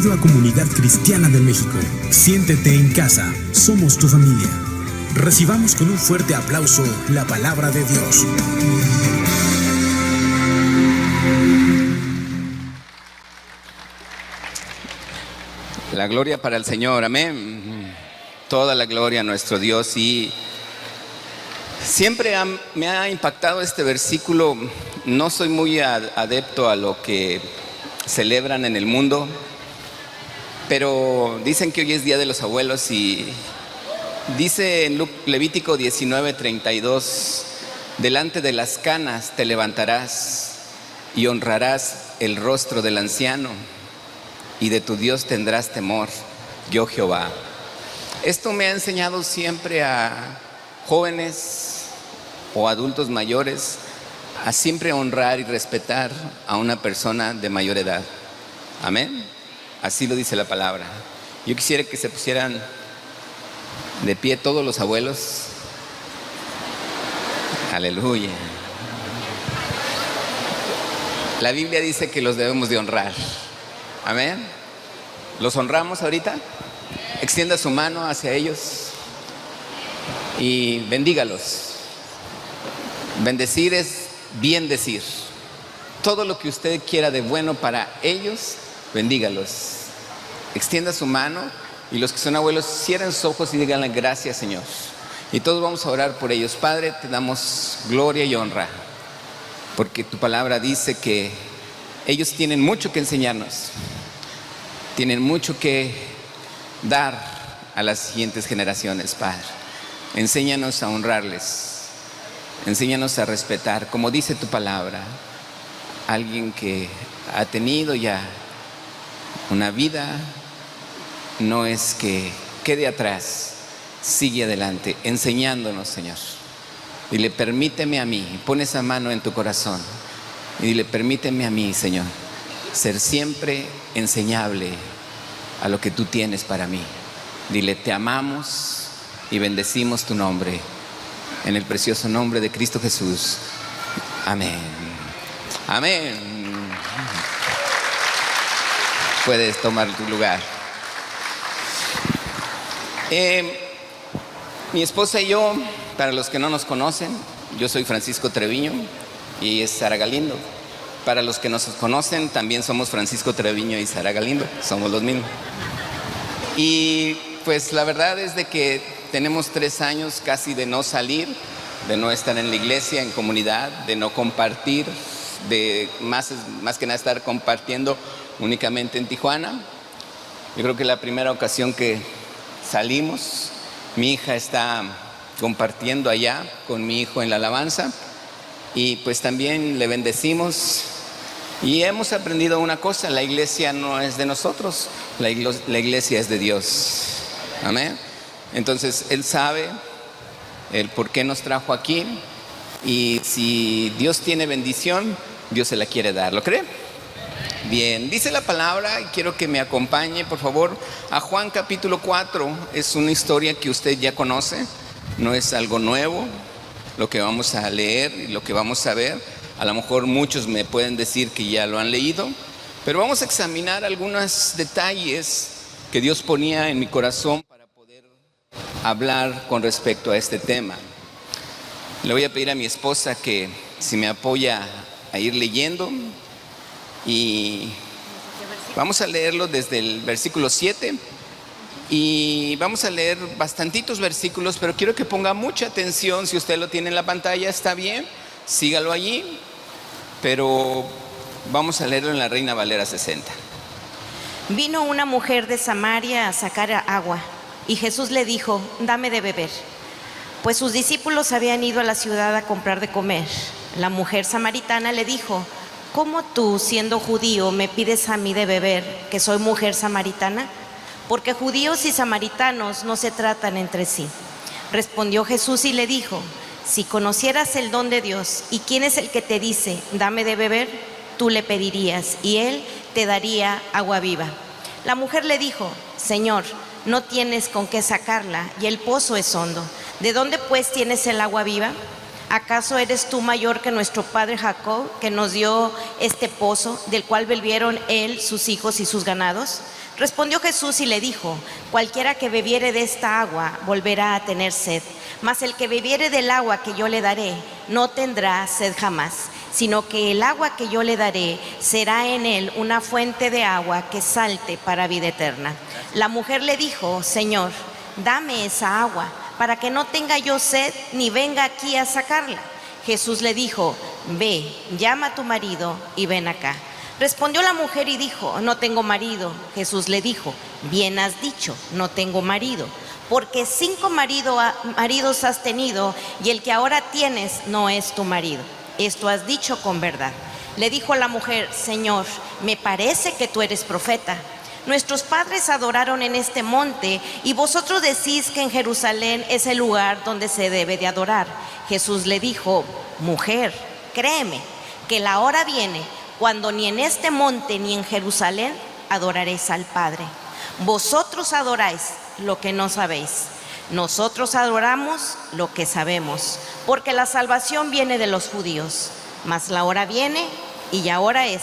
Bienvenido a Comunidad Cristiana de México. Siéntete en casa, somos tu familia. Recibamos con un fuerte aplauso la palabra de Dios. La gloria para el Señor, amén. Toda la gloria a nuestro Dios. Y siempre me ha impactado este versículo. No soy muy adepto a lo que celebran en el mundo, pero dicen que hoy es Día de los Abuelos y dice en Levítico 19:32: delante de las canas te levantarás y honrarás el rostro del anciano, y de tu Dios tendrás temor, yo Jehová. Esto me ha enseñado siempre a jóvenes o adultos mayores a siempre honrar y respetar a una persona de mayor edad. Amén. Así lo dice la palabra. Yo quisiera que se pusieran de pie todos los abuelos. Aleluya. La Biblia dice que los debemos de honrar. Amén. ¿Los honramos ahorita? Extienda su mano hacia ellos y bendígalos. Bendecir es bien decir. Todo lo que usted quiera de bueno para ellos, bendígalos. Extienda su mano y los que son abuelos cierren sus ojos y díganle: gracias, Señor. Y todos vamos a orar por ellos. Padre, te damos gloria y honra, porque tu palabra dice que ellos tienen mucho que enseñarnos, tienen mucho que dar a las siguientes generaciones, Padre. Enséñanos a honrarles. Enséñanos a respetar, como dice tu palabra, alguien que ha tenido ya una vida, no es que quede atrás, sigue adelante, enseñándonos, Señor. Dile: permíteme a mí, pon esa mano en tu corazón y dile: permíteme a mí, Señor, ser siempre enseñable a lo que tú tienes para mí. Dile: te amamos y bendecimos tu nombre. En el precioso nombre de Cristo Jesús. Amén. Amén. Puedes tomar tu lugar. Mi esposa y yo, para los que no nos conocen, yo soy Francisco Treviño y es Sara Galindo. Para los que nos conocen, también somos Francisco Treviño y Sara Galindo. Somos los mismos. Y pues la verdad es de que tenemos 3 años casi de no salir, de no estar en la iglesia, en comunidad, de no compartir, de más que nada estar compartiendo únicamente en Tijuana. Yo creo que la primera ocasión que salimos, mi hija está compartiendo allá con mi hijo en la alabanza y pues también le bendecimos. Y hemos aprendido una cosa: la iglesia no es de nosotros, la iglesia es de Dios. Amén. Entonces Él sabe el por qué nos trajo aquí, y si Dios tiene bendición, Dios se la quiere dar. ¿Lo cree? Bien, dice la palabra, y quiero que me acompañe por favor a Juan capítulo 4. Es una historia que usted ya conoce, no es algo nuevo lo que vamos a leer y lo que vamos a ver. A lo mejor muchos me pueden decir que ya lo han leído, pero vamos a examinar algunos detalles que Dios ponía en mi corazón para poder hablar con respecto a este tema. Le voy a pedir a mi esposa que si me apoya a ir leyendo, y vamos a leerlo desde el versículo 7 y vamos a leer bastantitos versículos, pero quiero que ponga mucha atención. Si usted lo tiene en la pantalla, está bien, sígalo allí, pero vamos a leerlo en la Reina Valera 60. Vino una mujer de Samaria a sacar agua, y Jesús le dijo: dame de beber. Pues sus discípulos habían ido a la ciudad a comprar de comer. La mujer samaritana le dijo: ¿cómo tú, siendo judío, me pides a mí de beber, que soy mujer samaritana? Porque judíos y samaritanos no se tratan entre sí. Respondió Jesús y le dijo: si conocieras el don de Dios y quién es el que te dice: dame de beber, tú le pedirías y él te daría agua viva. La mujer le dijo: Señor, no tienes con qué sacarla y el pozo es hondo. ¿De dónde pues tienes el agua viva? ¿Acaso eres tú mayor que nuestro padre Jacob, que nos dio este pozo, del cual bebieron él, sus hijos y sus ganados? Respondió Jesús y le dijo: cualquiera que bebiere de esta agua volverá a tener sed, mas el que bebiere del agua que yo le daré no tendrá sed jamás, sino que el agua que yo le daré será en él una fuente de agua que salte para vida eterna. La mujer le dijo: Señor, dame esa agua, para que no tenga yo sed ni venga aquí a sacarla. Jesús le dijo: ve, llama a tu marido y ven acá. Respondió la mujer y dijo: no tengo marido. Jesús le dijo: bien has dicho, no tengo marido, porque 5 maridos has tenido y el que ahora tienes no es tu marido. Esto has dicho con verdad. Le dijo la mujer: Señor, me parece que tú eres profeta. Nuestros padres adoraron en este monte y vosotros decís que en Jerusalén es el lugar donde se debe de adorar. Jesús le dijo: mujer, créeme que la hora viene cuando ni en este monte ni en Jerusalén adoraréis al Padre. Vosotros adoráis lo que no sabéis. Nosotros adoramos lo que sabemos, porque la salvación viene de los judíos. Mas la hora viene, y ahora es,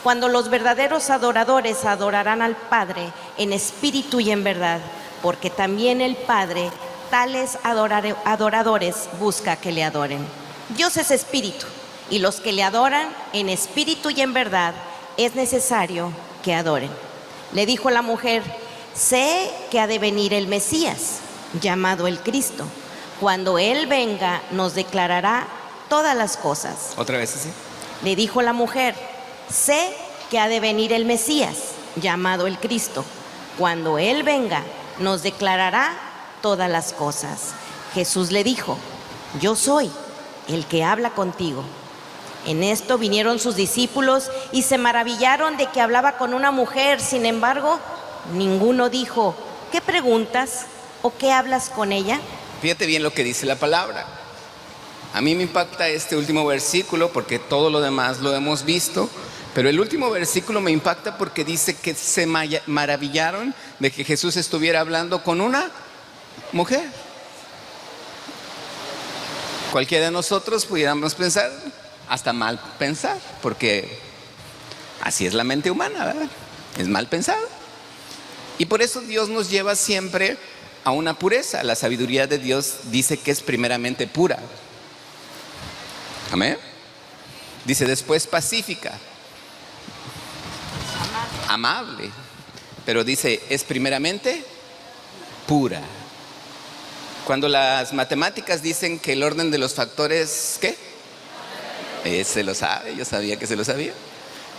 cuando los verdaderos adoradores adorarán al Padre en espíritu y en verdad, porque también el Padre tales adoradores busca que le adoren. Dios es espíritu, y los que le adoran en espíritu y en verdad es necesario que adoren. Le dijo la mujer: sé que ha de venir el Mesías, llamado el Cristo. Cuando Él venga, nos declarará todas las cosas. Otra vez así. Le dijo la mujer: sé que ha de venir el Mesías, llamado el Cristo. Cuando Él venga, nos declarará todas las cosas. Jesús le dijo: yo soy el que habla contigo. En esto vinieron sus discípulos y se maravillaron de que hablaba con una mujer. Sin embargo, ninguno dijo: ¿qué preguntas o qué hablas con ella? Fíjate bien lo que dice la palabra. A mí me impacta este último versículo porque todo lo demás lo hemos visto, pero el último versículo me impacta porque dice que se maravillaron de que Jesús estuviera hablando con una mujer. Cualquiera de nosotros pudiéramos pensar, hasta mal pensar, porque así es la mente humana, ¿verdad? Es mal pensado. Y por eso Dios nos lleva siempre a una pureza. La sabiduría de Dios dice que es primeramente pura. Amén. Dice después pacífica, amable, pero dice es primeramente pura. Cuando las matemáticas dicen que el orden de los factores, ¿qué? Se lo sabe, yo sabía que se lo sabía.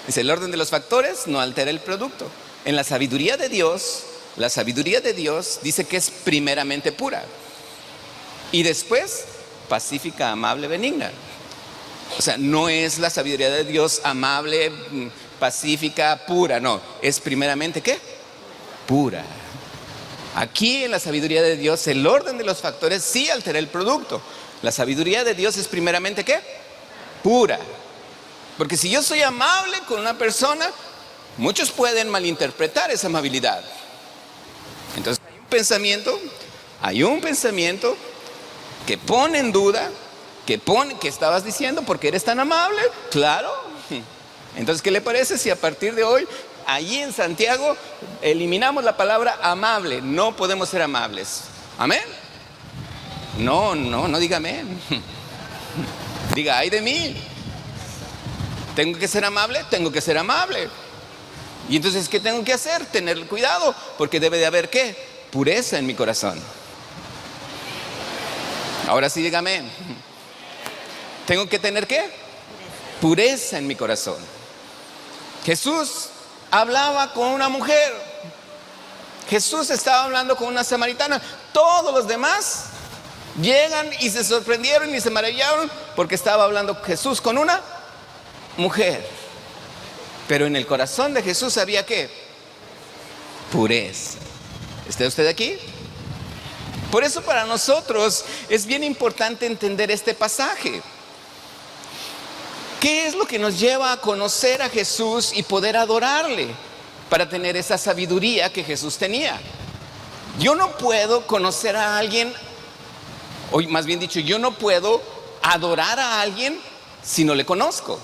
Dice, el orden de los factores no altera el producto. En la sabiduría de Dios dice que es primeramente pura y después pacífica, amable, benigna. O sea, no es la sabiduría de Dios amable, pacífica, pura, no. Es primeramente, ¿qué? Pura. Aquí en la sabiduría de Dios el orden de los factores sí altera el producto. La sabiduría de Dios es primeramente, ¿qué? Pura. Porque si yo soy amable con una persona, muchos pueden malinterpretar esa amabilidad. Entonces hay un pensamiento que pone en duda, que estabas diciendo porque eres tan amable. Claro. Entonces, ¿qué le parece si a partir de hoy, allí en Santiago, eliminamos la palabra amable? No podemos ser amables. ¿Amén? No diga amén. Diga, ay de mí. ¿Tengo que ser amable? Tengo que ser amable. Y entonces, ¿qué tengo que hacer? Tener cuidado, porque debe de haber, ¿qué? Pureza en mi corazón. Ahora sí, diga amén. ¿Tengo que tener qué? Pureza en mi corazón. Jesús hablaba con una mujer. Jesús estaba hablando con una samaritana. Todos los demás llegan y se sorprendieron y se maravillaron porque estaba hablando Jesús con una mujer. Pero en el corazón de Jesús había ¿qué? Pureza. ¿Está usted aquí? Por eso para nosotros es bien importante entender este pasaje. ¿Qué es lo que nos lleva a conocer a Jesús y poder adorarle? Para tener esa sabiduría que Jesús tenía. Yo no puedo conocer a alguien, o más bien dicho, yo no puedo adorar a alguien si no le conozco.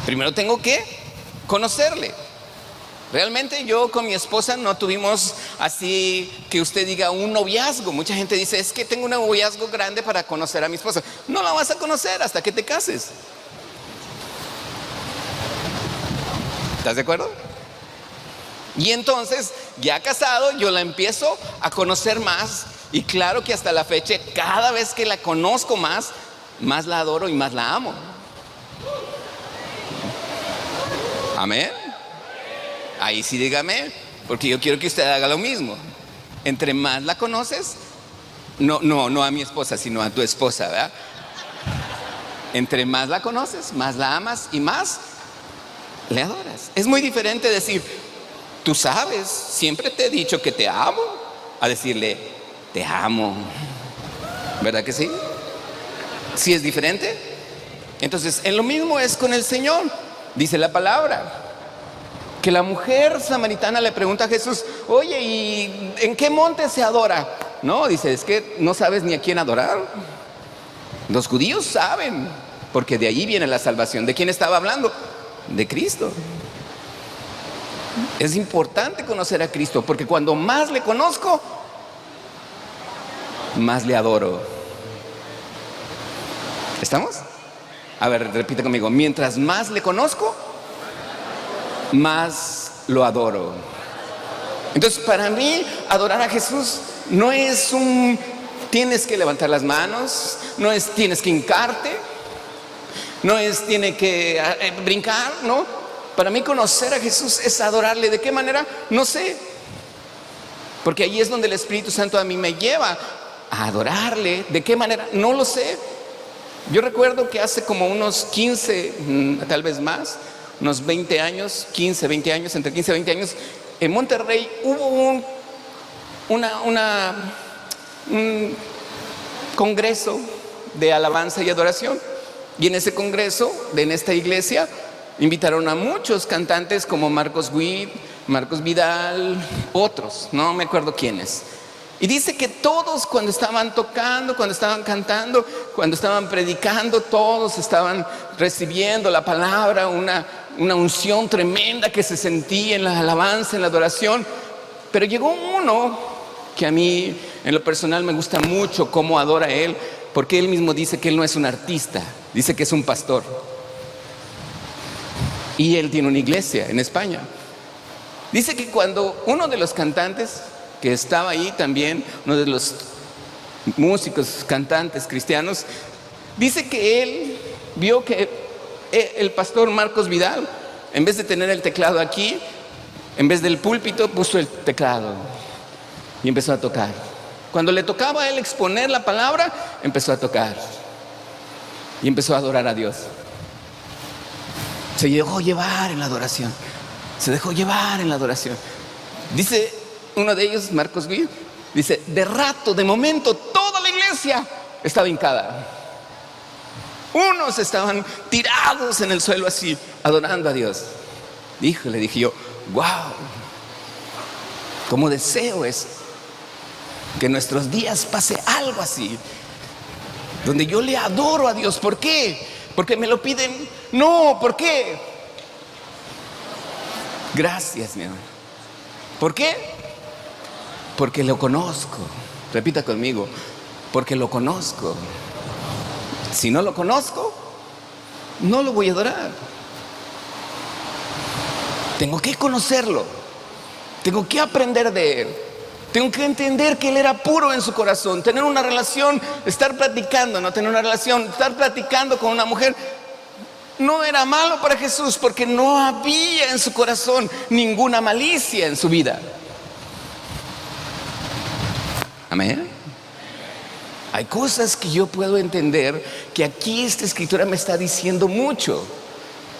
Primero tengo que conocerle. Realmente yo con mi esposa no tuvimos así que usted diga un noviazgo. Mucha gente dice, es que tengo un noviazgo grande para conocer a mi esposa. No la vas a conocer hasta que te cases. ¿Estás de acuerdo? Y entonces, ya casado, yo la empiezo a conocer más. Y claro que hasta la fecha, cada vez que la conozco más la adoro y más la amo. Amén. Ahí sí dígame, porque yo quiero que usted haga lo mismo. Entre más la conoces, no a mi esposa, sino a tu esposa, ¿verdad? Entre más la conoces, más la amas y más le adoras. Es muy diferente decir, tú sabes, siempre te he dicho que te amo, a decirle, te amo. ¿Verdad que sí? ¿Sí es diferente? Entonces, en lo mismo es con el Señor. Dice la palabra que la mujer samaritana le pregunta a Jesús, oye, ¿y en qué monte se adora? No, dice, es que no sabes ni a quién adorar. Los judíos saben, porque de allí viene la salvación. ¿De quién estaba hablando? De Cristo. Es importante conocer a Cristo, porque cuando más le conozco, más le adoro. ¿Estamos? A ver, repite conmigo. Mientras más le conozco, más lo adoro. Entonces, para mí, adorar a Jesús no es tienes que levantar las manos, no es tienes que hincarte, no es tiene que brincar, ¿no? Para mí conocer a Jesús es adorarle. ¿De qué manera? No sé. Porque ahí es donde el Espíritu Santo a mí me lleva a adorarle. ¿De qué manera? No lo sé. Yo recuerdo que hace como unos 15, tal vez más, unos 20 años, 15, 20 años, entre 15 y 20 años, en Monterrey hubo un congreso de alabanza y adoración. Y en ese congreso, en esta iglesia, invitaron a muchos cantantes como Marcos Witt, Marcos Vidal, otros, no me acuerdo quiénes. Y dice que todos cuando estaban tocando, cuando estaban cantando, cuando estaban predicando, todos estaban recibiendo la palabra, una unción tremenda que se sentía en la alabanza, en la adoración. Pero llegó uno que a mí en lo personal me gusta mucho cómo adora a él, porque él mismo dice que él no es un artista, dice que es un pastor. Y él tiene una iglesia en España. Dice que cuando uno de los cantantes que estaba ahí también, uno de los músicos, cantantes cristianos, dice que él vio que el pastor Marcos Vidal, en vez de tener el teclado aquí, en vez del púlpito, puso el teclado y empezó a tocar. Cuando le tocaba a él exponer la palabra, empezó a tocar y empezó a adorar a Dios. Se dejó llevar en la adoración. Se dejó llevar en la adoración. Dice uno de ellos, Marcos Witt, dice, de momento, toda la iglesia estaba hincada. Unos estaban tirados en el suelo así, adorando a Dios. Híjole, dije yo, wow, cómo deseo eso, que en nuestros días pase algo así, donde yo le adoro a Dios. ¿Por qué? ¿Porque me lo piden? No, ¿por qué? Gracias, mi amor. ¿Por qué? Porque lo conozco. Repita conmigo, porque lo conozco. Si no lo conozco, no lo voy a adorar. Tengo que conocerlo. Tengo que aprender de él. Tengo que entender que él era puro en su corazón. Tener una relación, estar platicando, no tener una relación, estar platicando con una mujer, no era malo para Jesús, porque no había en su corazón ninguna malicia en su vida. Amén. Hay cosas que yo puedo entender que aquí esta escritura me está diciendo mucho,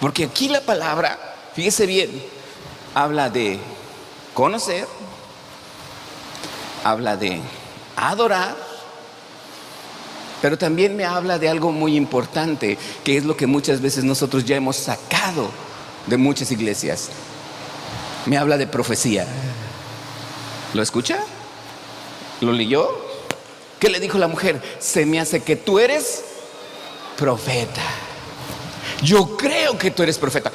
porque aquí la palabra, fíjese bien, habla de conocer, habla de adorar, pero también me habla de algo muy importante, que es lo que muchas veces nosotros ya hemos sacado de muchas iglesias. Me habla de profecía. ¿Lo escucha? ¿Lo leyó? ¿Qué le dijo la mujer? Se me hace que tú eres profeta. Yo creo que tú eres profeta.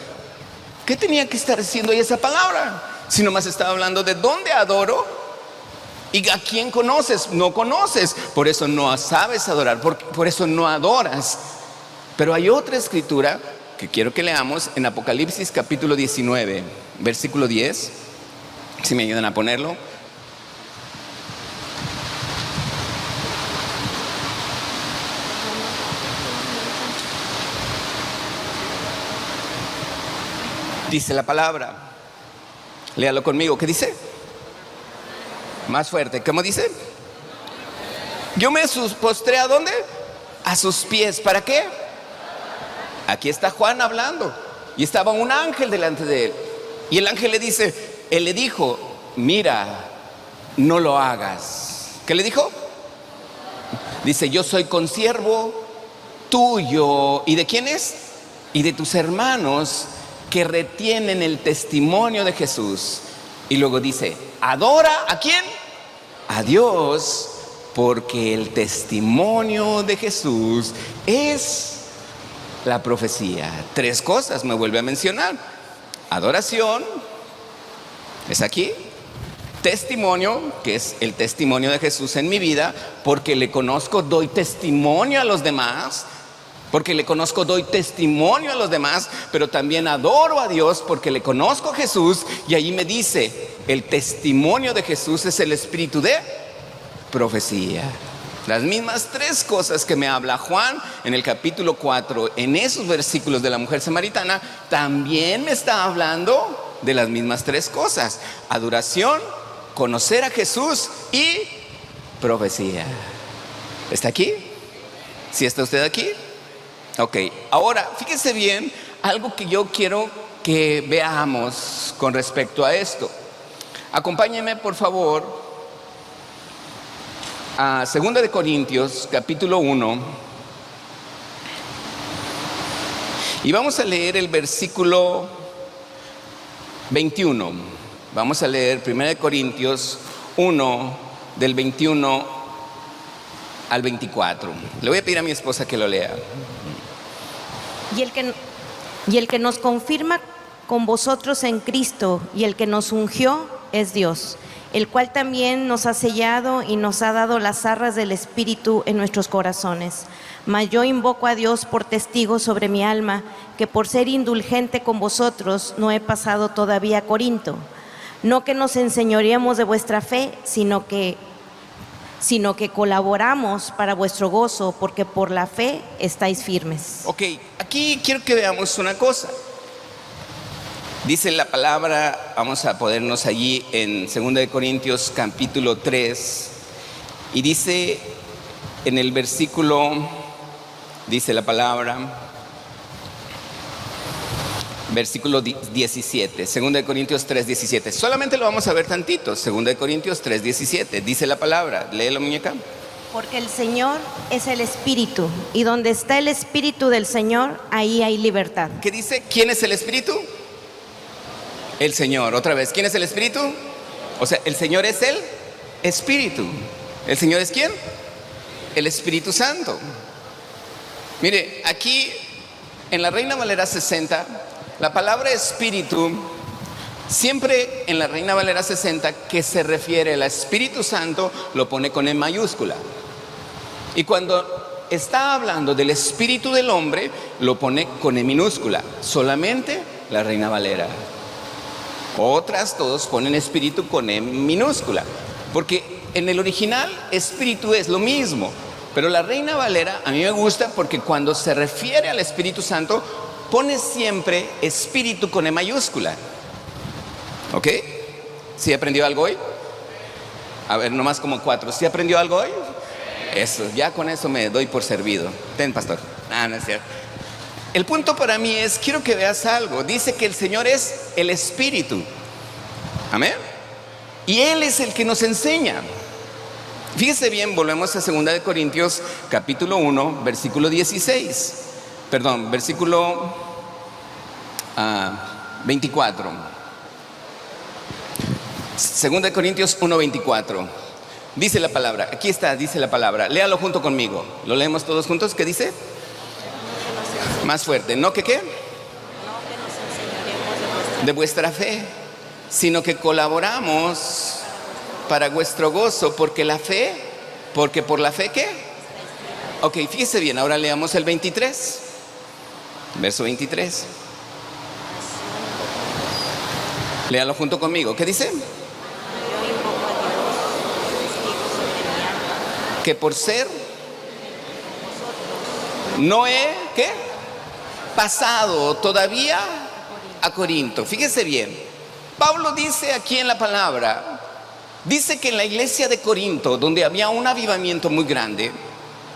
¿Qué tenía que estar diciendo ahí esa palabra? Si nomás estaba hablando de dónde adoro y a quién conoces. No conoces, por eso no sabes adorar, por eso no adoras. Pero hay otra escritura que quiero que leamos en Apocalipsis capítulo 19, versículo 10. Si me ayudan a ponerlo. Dice la palabra. Léalo conmigo. ¿Qué dice? Más fuerte. ¿Cómo dice? Yo me postré ¿a dónde? A sus pies. ¿Para qué? Aquí está Juan hablando. Y estaba un ángel delante de él. Y el ángel le dijo, mira, no lo hagas. ¿Qué le dijo? Dice, yo soy consiervo tuyo. ¿Y de quién es? Y de tus hermanos que retienen el testimonio de Jesús. Y luego dice, adora ¿a quién? A Dios, porque el testimonio de Jesús es la profecía. 3 cosas me vuelve a mencionar. Adoración, es aquí. Testimonio, que es el testimonio de Jesús en mi vida, porque le conozco, doy testimonio a los demás. Porque le conozco, doy testimonio a los demás, pero también adoro a Dios porque le conozco a Jesús. Y allí me dice, el testimonio de Jesús es el espíritu de profecía. Las mismas 3 cosas que me habla Juan en el capítulo 4, en esos versículos de la mujer samaritana, también me está hablando de las mismas 3 cosas. Adoración, conocer a Jesús y profecía. ¿Está aquí? ¿Sí está usted aquí? Ok, ahora fíjese bien algo que yo quiero que veamos con respecto a esto. Acompáñenme por favor a 2 de Corintios capítulo 1 y vamos a leer el versículo 21. Vamos a leer 1 de Corintios 1 del 21 al 24. Le voy a pedir a mi esposa que lo lea. Y el que nos confirma con vosotros en Cristo y el que nos ungió es Dios, el cual también nos ha sellado y nos ha dado las arras del Espíritu en nuestros corazones. Mas yo invoco a Dios por testigo sobre mi alma, que por ser indulgente con vosotros no he pasado todavía a Corinto. No que nos enseñoreemos de vuestra fe, sino que colaboramos para vuestro gozo, porque por la fe estáis firmes. Ok, aquí quiero que veamos una cosa. Dice la palabra, vamos a ponernos allí en 2 de Corintios capítulo 3, y dice en el versículo, dice la palabra, versículo 17, 2 de Corintios 3, 17. Solamente lo vamos a ver tantito. 2 de Corintios 3, 17. Dice la palabra. Léelo, muñeca. Porque el Señor es el Espíritu, y donde está el Espíritu del Señor, ahí hay libertad. ¿Qué dice? ¿Quién es el Espíritu? El Señor. Otra vez, ¿quién es el Espíritu? O sea, el Señor es el Espíritu. ¿El Señor es quién? El Espíritu Santo. Mire, aquí en la Reina Valera 60, la palabra espíritu, siempre en la Reina Valera 60 que se refiere al Espíritu Santo, lo pone con E mayúscula. Y cuando está hablando del espíritu del hombre, lo pone con E minúscula. Solamente la Reina Valera. Otras todos ponen espíritu con E minúscula. Porque en el original espíritu es lo mismo. Pero la Reina Valera a mí me gusta porque cuando se refiere al Espíritu Santo, pone siempre espíritu con E mayúscula. ¿Ok? ¿Sí aprendió algo hoy? A ver, nomás como 4. ¿Sí aprendió algo hoy? Eso, ya con eso me doy por servido. Ten, pastor. No es cierto. El punto para mí es, quiero que veas algo. Dice que el Señor es el Espíritu. Amén. Y Él es el que nos enseña. Fíjese bien, volvemos a 2 de Corintios capítulo 1, versículo 16. Perdón, versículo 24. 2 de Corintios 1, 24. Dice la palabra, aquí está, dice la palabra. Léalo junto conmigo. ¿Lo leemos todos juntos? ¿Qué dice? Más fuerte. ¿No que qué? de vuestra fe, sino que colaboramos para vuestro gozo, porque por la fe, ¿qué? Ok, fíjese bien, ahora leamos el 23, verso 23. Léalo junto conmigo. ¿Qué dice? Que por ser no he, ¿qué? Pasado todavía a Corinto. Fíjese bien, Pablo dice aquí en la palabra, dice que en la iglesia de Corinto, donde había un avivamiento muy grande,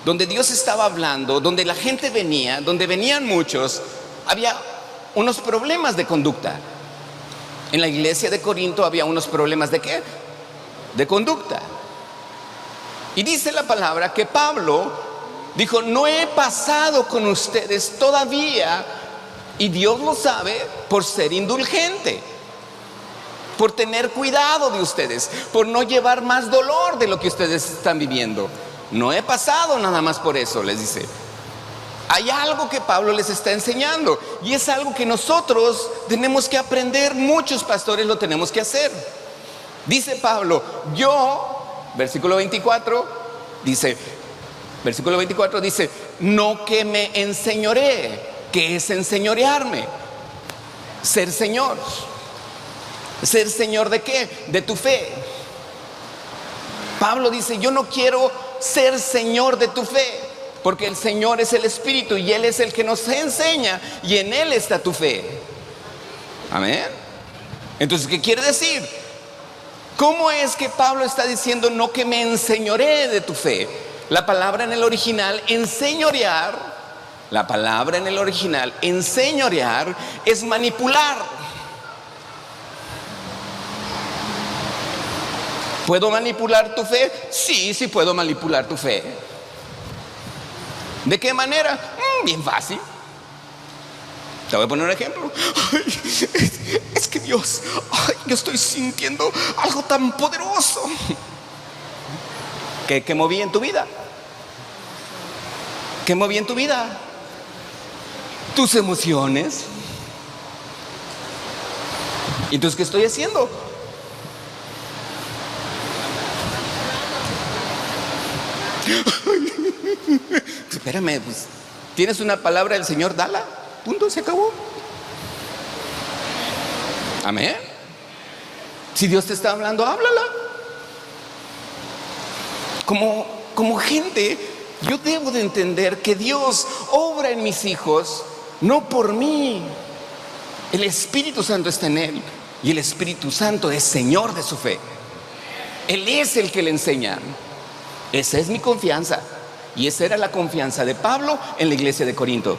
donde Dios estaba hablando, donde la gente venía, donde venían muchos, había unos problemas de conducta. En la iglesia de Corinto había unos problemas ¿de qué? De conducta. Y dice la palabra que Pablo dijo, no he pasado con ustedes todavía, y Dios lo sabe, por ser indulgente, por tener cuidado de ustedes, por no llevar más dolor de lo que ustedes están viviendo. No he pasado nada más por eso, les dice. Hay algo que Pablo les está enseñando, y es algo que nosotros tenemos que aprender. Muchos pastores lo tenemos que hacer. Dice Pablo, versículo 24 dice, no que me enseñoree. ¿Qué es enseñorearme? Ser señor. ¿Ser señor de qué? De tu fe. Pablo dice, yo no quiero ser señor de tu fe, porque el Señor es el Espíritu y Él es el que nos enseña, y en Él está tu fe. Amén. Entonces, ¿qué quiere decir? ¿Cómo es que Pablo está diciendo no que me enseñoree de tu fe? La palabra en el original, enseñorear, es manipular. ¿Puedo manipular tu fe? Sí, sí puedo manipular tu fe. ¿De qué manera? Bien fácil. Te voy a poner un ejemplo. Es que Dios, yo estoy sintiendo algo tan poderoso. ¿Qué moví en tu vida? ¿Qué moví en tu vida? Tus emociones. ¿Y entonces qué estoy haciendo? Espérame, pues, ¿tienes una palabra del Señor? Dala, punto, se acabó. Amén. Si Dios te está hablando, háblala. Como gente, yo debo de entender que Dios obra en mis hijos, no por mí. El Espíritu Santo está en él, y el Espíritu Santo es Señor de su fe. Él es el que le enseña. Esa es mi confianza, y esa era la confianza de Pablo en la iglesia de Corinto.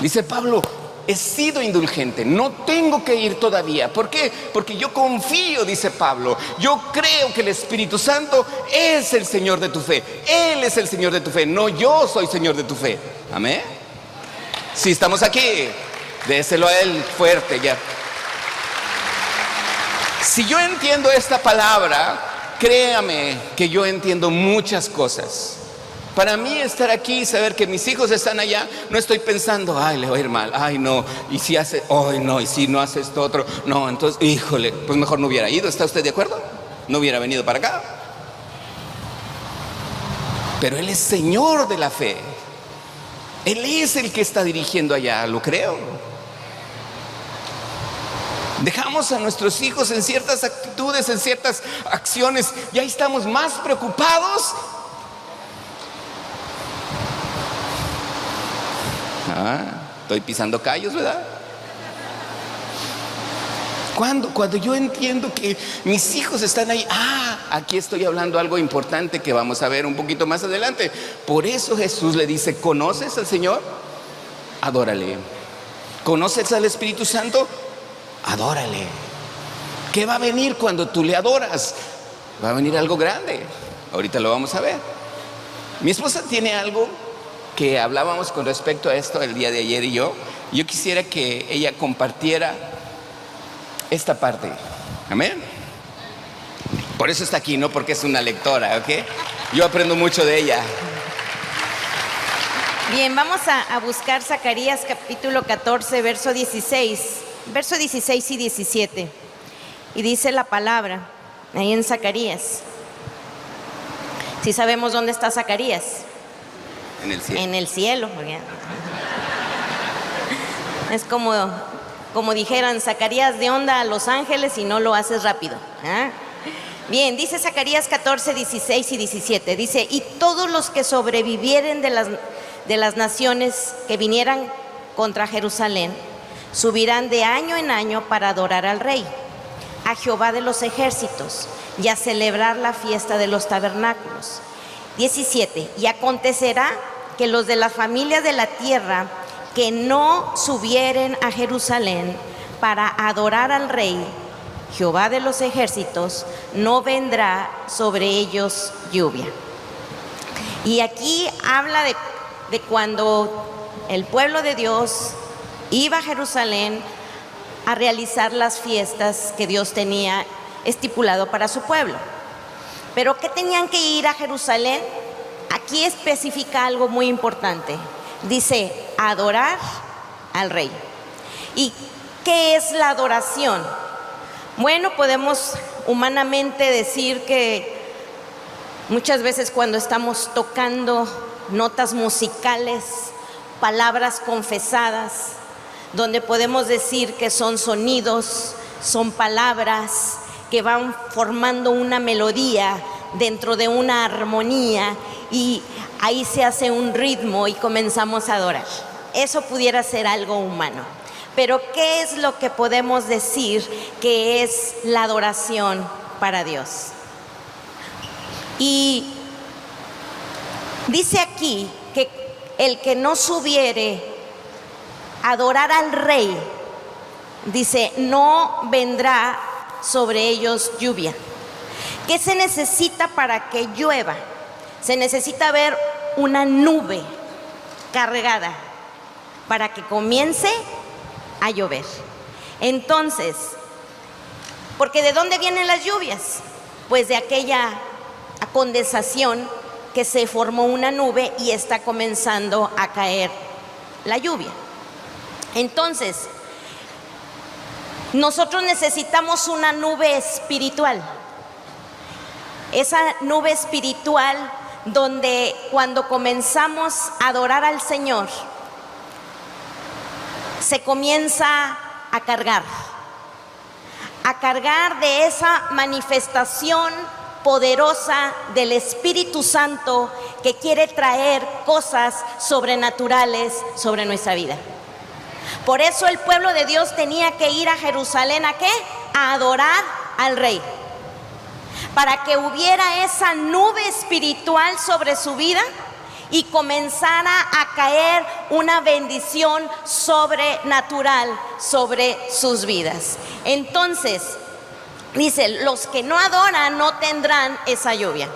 Dice Pablo, he sido indulgente, no tengo que ir todavía. ¿Por qué? Porque yo confío, dice Pablo, yo creo que el Espíritu Santo es el Señor de tu fe. Él es el Señor de tu fe, no yo soy Señor de tu fe. Amén. Si estamos aquí, déselo a Él fuerte ya. Si yo entiendo esta palabra, créame que yo entiendo muchas cosas. Para mí estar aquí y saber que mis hijos están allá, no estoy pensando, ay, le va a ir mal, ay, no, y si hace, ay, no, y si no hace esto otro, no, entonces, híjole, pues mejor no hubiera ido. ¿Está usted de acuerdo? No hubiera venido para acá. Pero Él es Señor de la fe. Él es el que está dirigiendo allá, lo creo. Dejamos a nuestros hijos en ciertas actitudes, en ciertas acciones, y ahí estamos más preocupados. Estoy pisando callos, ¿verdad? Cuando yo entiendo que mis hijos están ahí, aquí estoy hablando algo importante que vamos a ver un poquito más adelante. Por eso Jesús le dice, ¿conoces al Señor? Adórale. ¿Conoces al Espíritu Santo? Adórale. ¿Qué va a venir cuando tú le adoras? Va a venir algo grande. Ahorita lo vamos a ver. Mi esposa tiene algo que hablábamos con respecto a esto el día de ayer y yo quisiera que ella compartiera esta parte. Amén. Por eso está aquí, no porque es una lectora, ¿ok? Yo aprendo mucho de ella. Bien, vamos a buscar Zacarías capítulo 14, verso 16 y 17. Y dice la palabra, ahí en Zacarías. ¿Sí sabemos dónde está Zacarías? En el cielo. En el cielo. Es como dijeran, Zacarías de onda a Los Ángeles y no lo haces rápido. ¿Ah? Bien, dice Zacarías 14, 16 y 17. Dice, y todos los que sobrevivieren de las naciones que vinieran contra Jerusalén, subirán de año en año para adorar al Rey, a Jehová de los ejércitos, y a celebrar la fiesta de los tabernáculos. 17. Y acontecerá que los de las familias de la tierra que no subieren a Jerusalén para adorar al Rey, Jehová de los ejércitos, no vendrá sobre ellos lluvia. Y aquí habla de cuando el pueblo de Dios iba a Jerusalén a realizar las fiestas que Dios tenía estipulado para su pueblo. Pero ¿qué tenían que ir a Jerusalén? Aquí especifica algo muy importante. Dice, adorar al Rey. ¿Y qué es la adoración? Bueno, podemos humanamente decir que muchas veces cuando estamos tocando notas musicales, palabras confesadas, donde podemos decir que son sonidos, son palabras que van formando una melodía dentro de una armonía y ahí se hace un ritmo y comenzamos a adorar. Eso pudiera ser algo humano. Pero ¿qué es lo que podemos decir que es la adoración para Dios? Y dice aquí que el que no subiere a adorar al Rey, dice, no vendrá sobre ellos lluvia. ¿Qué se necesita para que llueva? Se necesita ver una nube cargada para que comience a llover. Entonces, porque ¿de dónde vienen las lluvias? Pues de aquella condensación que se formó una nube y está comenzando a caer la lluvia. Entonces, nosotros necesitamos una nube espiritual. Esa nube espiritual donde cuando comenzamos a adorar al Señor, se comienza a cargar de esa manifestación poderosa del Espíritu Santo que quiere traer cosas sobrenaturales sobre nuestra vida. Por eso el pueblo de Dios tenía que ir a Jerusalén, ¿a qué? A adorar al Rey. Para que hubiera esa nube espiritual sobre su vida y comenzara a caer una bendición sobrenatural sobre sus vidas. Entonces, dice, los que no adoran no tendrán esa lluvia.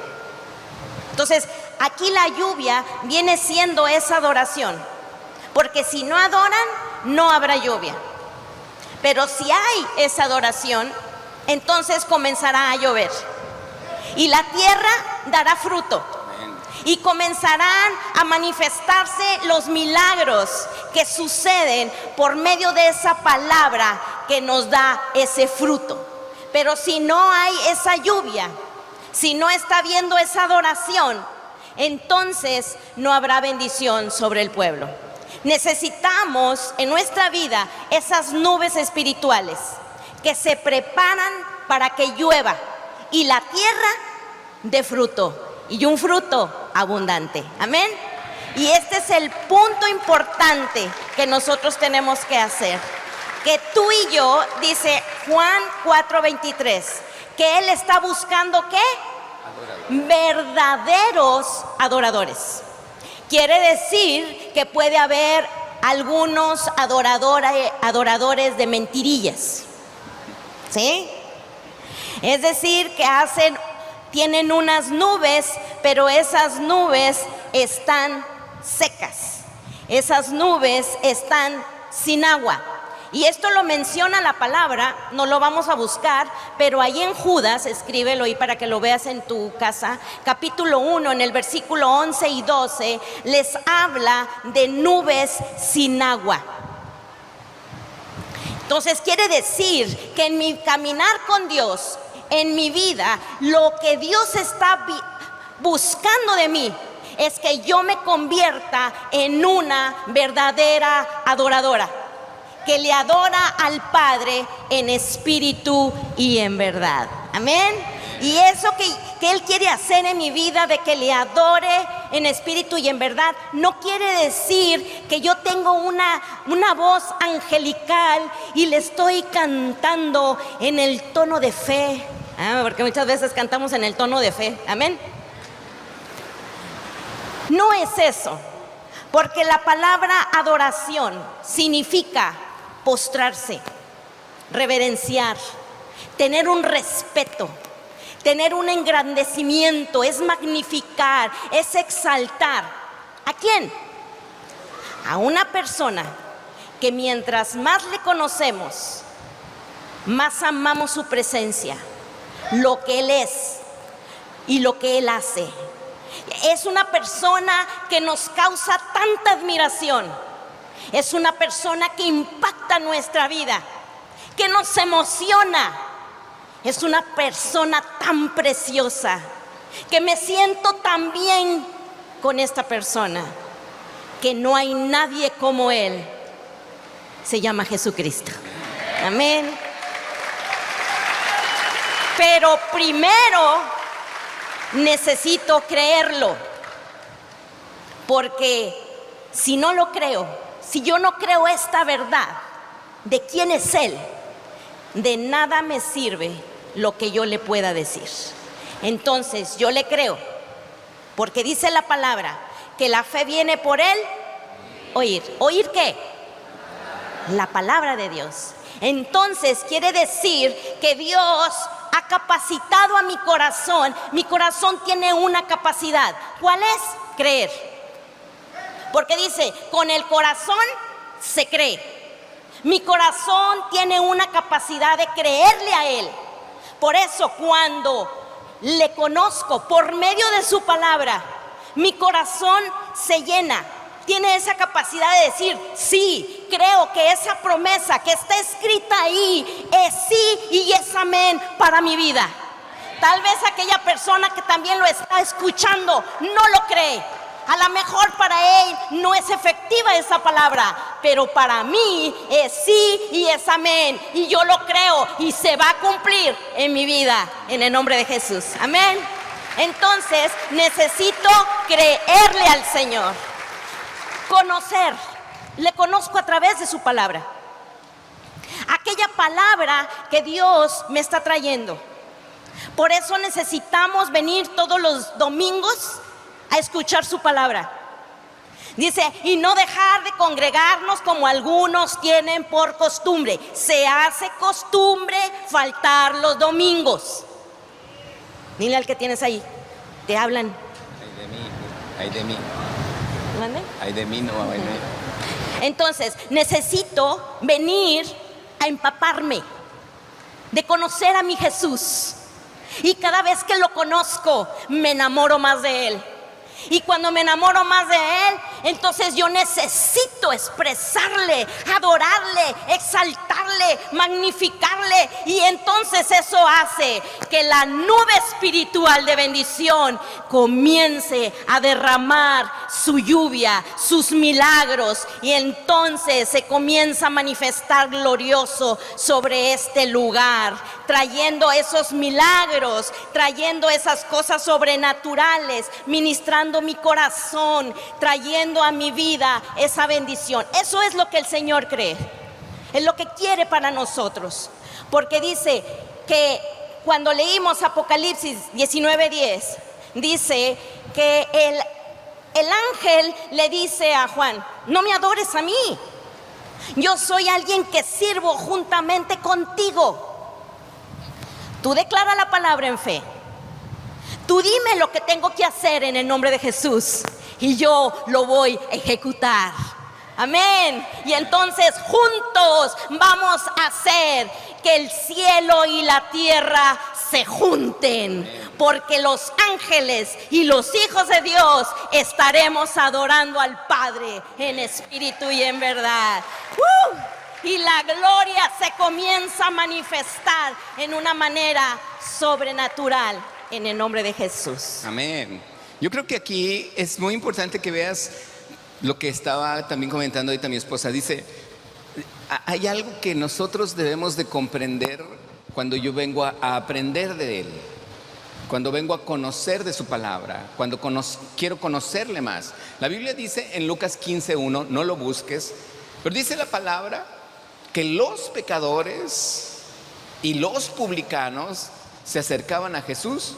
Entonces, aquí la lluvia viene siendo esa adoración. Porque si no adoran, no habrá lluvia. Pero si hay esa adoración, entonces comenzará a llover. Y la tierra dará fruto. Y comenzarán a manifestarse los milagros que suceden por medio de esa palabra que nos da ese fruto. Pero si no hay esa lluvia, si no está habiendo esa adoración, entonces no habrá bendición sobre el pueblo. Necesitamos en nuestra vida esas nubes espirituales que se preparan para que llueva y la tierra dé fruto, y un fruto abundante. Amén. Y este es el punto importante que nosotros tenemos que hacer. Que tú y yo, dice Juan 4:23, que Él está buscando ¿qué? Verdaderos adoradores. Quiere decir que puede haber algunos adoradores de mentirillas, ¿sí? Es decir, que tienen unas nubes, pero esas nubes están secas. Esas nubes están sin agua. Y esto lo menciona la palabra, no lo vamos a buscar, pero ahí en Judas, escríbelo ahí para que lo veas en tu casa, capítulo 1, en el versículo 11 y 12, les habla de nubes sin agua. Entonces quiere decir que en mi caminar con Dios, en mi vida, lo que Dios está buscando de mí es que yo me convierta en una verdadera adoradora, que le adora al Padre en espíritu y en verdad. Amén. Y eso que Él quiere hacer en mi vida, de que le adore en espíritu y en verdad, no quiere decir que yo tengo una voz angelical y le estoy cantando en el tono de fe. Porque muchas veces cantamos en el tono de fe. Amén. No es eso, porque la palabra adoración significa postrarse, reverenciar, tener un respeto, tener un engrandecimiento, es magnificar, es exaltar. ¿A quién? A una persona que mientras más le conocemos, más amamos su presencia, lo que Él es y lo que Él hace. Es una persona que nos causa tanta admiración. Es una persona que impacta nuestra vida, que nos emociona. Es una persona tan preciosa que me siento tan bien con esta persona, que no hay nadie como Él. Se llama Jesucristo. Amén. Pero primero necesito creerlo, porque si no lo creo, si yo no creo esta verdad de quién es Él, de nada me sirve lo que yo le pueda decir. Entonces yo le creo, porque dice la palabra que la fe viene por el oír. ¿Oír qué? La palabra de Dios. Entonces quiere decir que Dios ha capacitado a mi corazón. Mi corazón tiene una capacidad. ¿Cuál es? Creer. Porque dice, con el corazón se cree. Mi corazón tiene una capacidad de creerle a Él. Por eso cuando le conozco por medio de su palabra, mi corazón se llena. Tiene esa capacidad de decir, sí, creo que esa promesa que está escrita ahí es sí y es amén para mi vida. Tal vez aquella persona que también lo está escuchando no lo cree. A lo mejor para él no es efectiva esa palabra, pero para mí es sí y es amén. Y yo lo creo y se va a cumplir en mi vida, en el nombre de Jesús. Amén. Entonces necesito creerle al Señor. Conocer, le conozco a través de su palabra. Aquella palabra que Dios me está trayendo. Por eso necesitamos venir todos los domingos a escuchar su palabra. Dice, y no dejar de congregarnos como algunos tienen por costumbre. Se hace costumbre faltar los domingos. Dile al que tienes ahí, te hablan. Ay de mí. ¿Mande? Ay de mí, no va a venir. Entonces, necesito venir a empaparme de conocer a mi Jesús. Y cada vez que lo conozco, me enamoro más de Él. Y cuando me enamoro más de Él, entonces yo necesito expresarle, adorarle, exaltarle, magnificarle. Y entonces eso hace que la nube espiritual de bendición comience a derramar su lluvia, sus milagros. Y entonces se comienza a manifestar glorioso sobre este lugar, trayendo esos milagros, trayendo esas cosas sobrenaturales, ministrando mi corazón, trayendo a mi vida esa bendición. Eso es lo que el Señor cree, es lo que quiere para nosotros. Porque dice que cuando leímos Apocalipsis 19:10, dice que el ángel le dice a Juan, no me adores a mí, yo soy alguien que sirvo juntamente contigo. Tú declara la palabra en fe. Tú dime lo que tengo que hacer en el nombre de Jesús y yo lo voy a ejecutar. Amén. Y entonces juntos vamos a hacer que el cielo y la tierra se junten, porque los ángeles y los hijos de Dios estaremos adorando al Padre en espíritu y en verdad. Y la gloria se comienza a manifestar en una manera sobrenatural en el nombre de Jesús. Amén. Yo creo que aquí es muy importante que veas lo que estaba también comentando ahorita mi esposa. Dice, hay algo que nosotros debemos de comprender cuando yo vengo a aprender de Él, cuando vengo a conocer de su palabra, cuando quiero conocerle más. La Biblia dice en Lucas 15:1, no lo busques, pero dice la palabra que los pecadores y los publicanos se acercaban a Jesús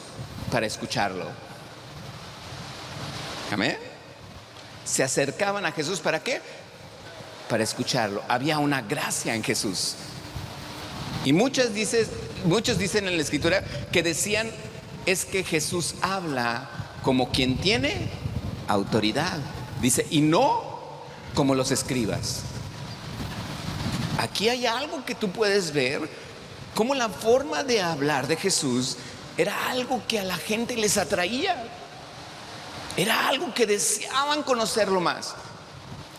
para escucharlo. Amén. Se acercaban a Jesús, ¿para qué? Para escucharlo. Había una gracia en Jesús. Y muchos dicen en la Escritura que decían, es que Jesús habla como quien tiene autoridad. Dice, y no como los escribas. Aquí hay algo que tú puedes ver, como la forma de hablar de Jesús era algo que a la gente les atraía. Era algo que deseaban conocerlo más.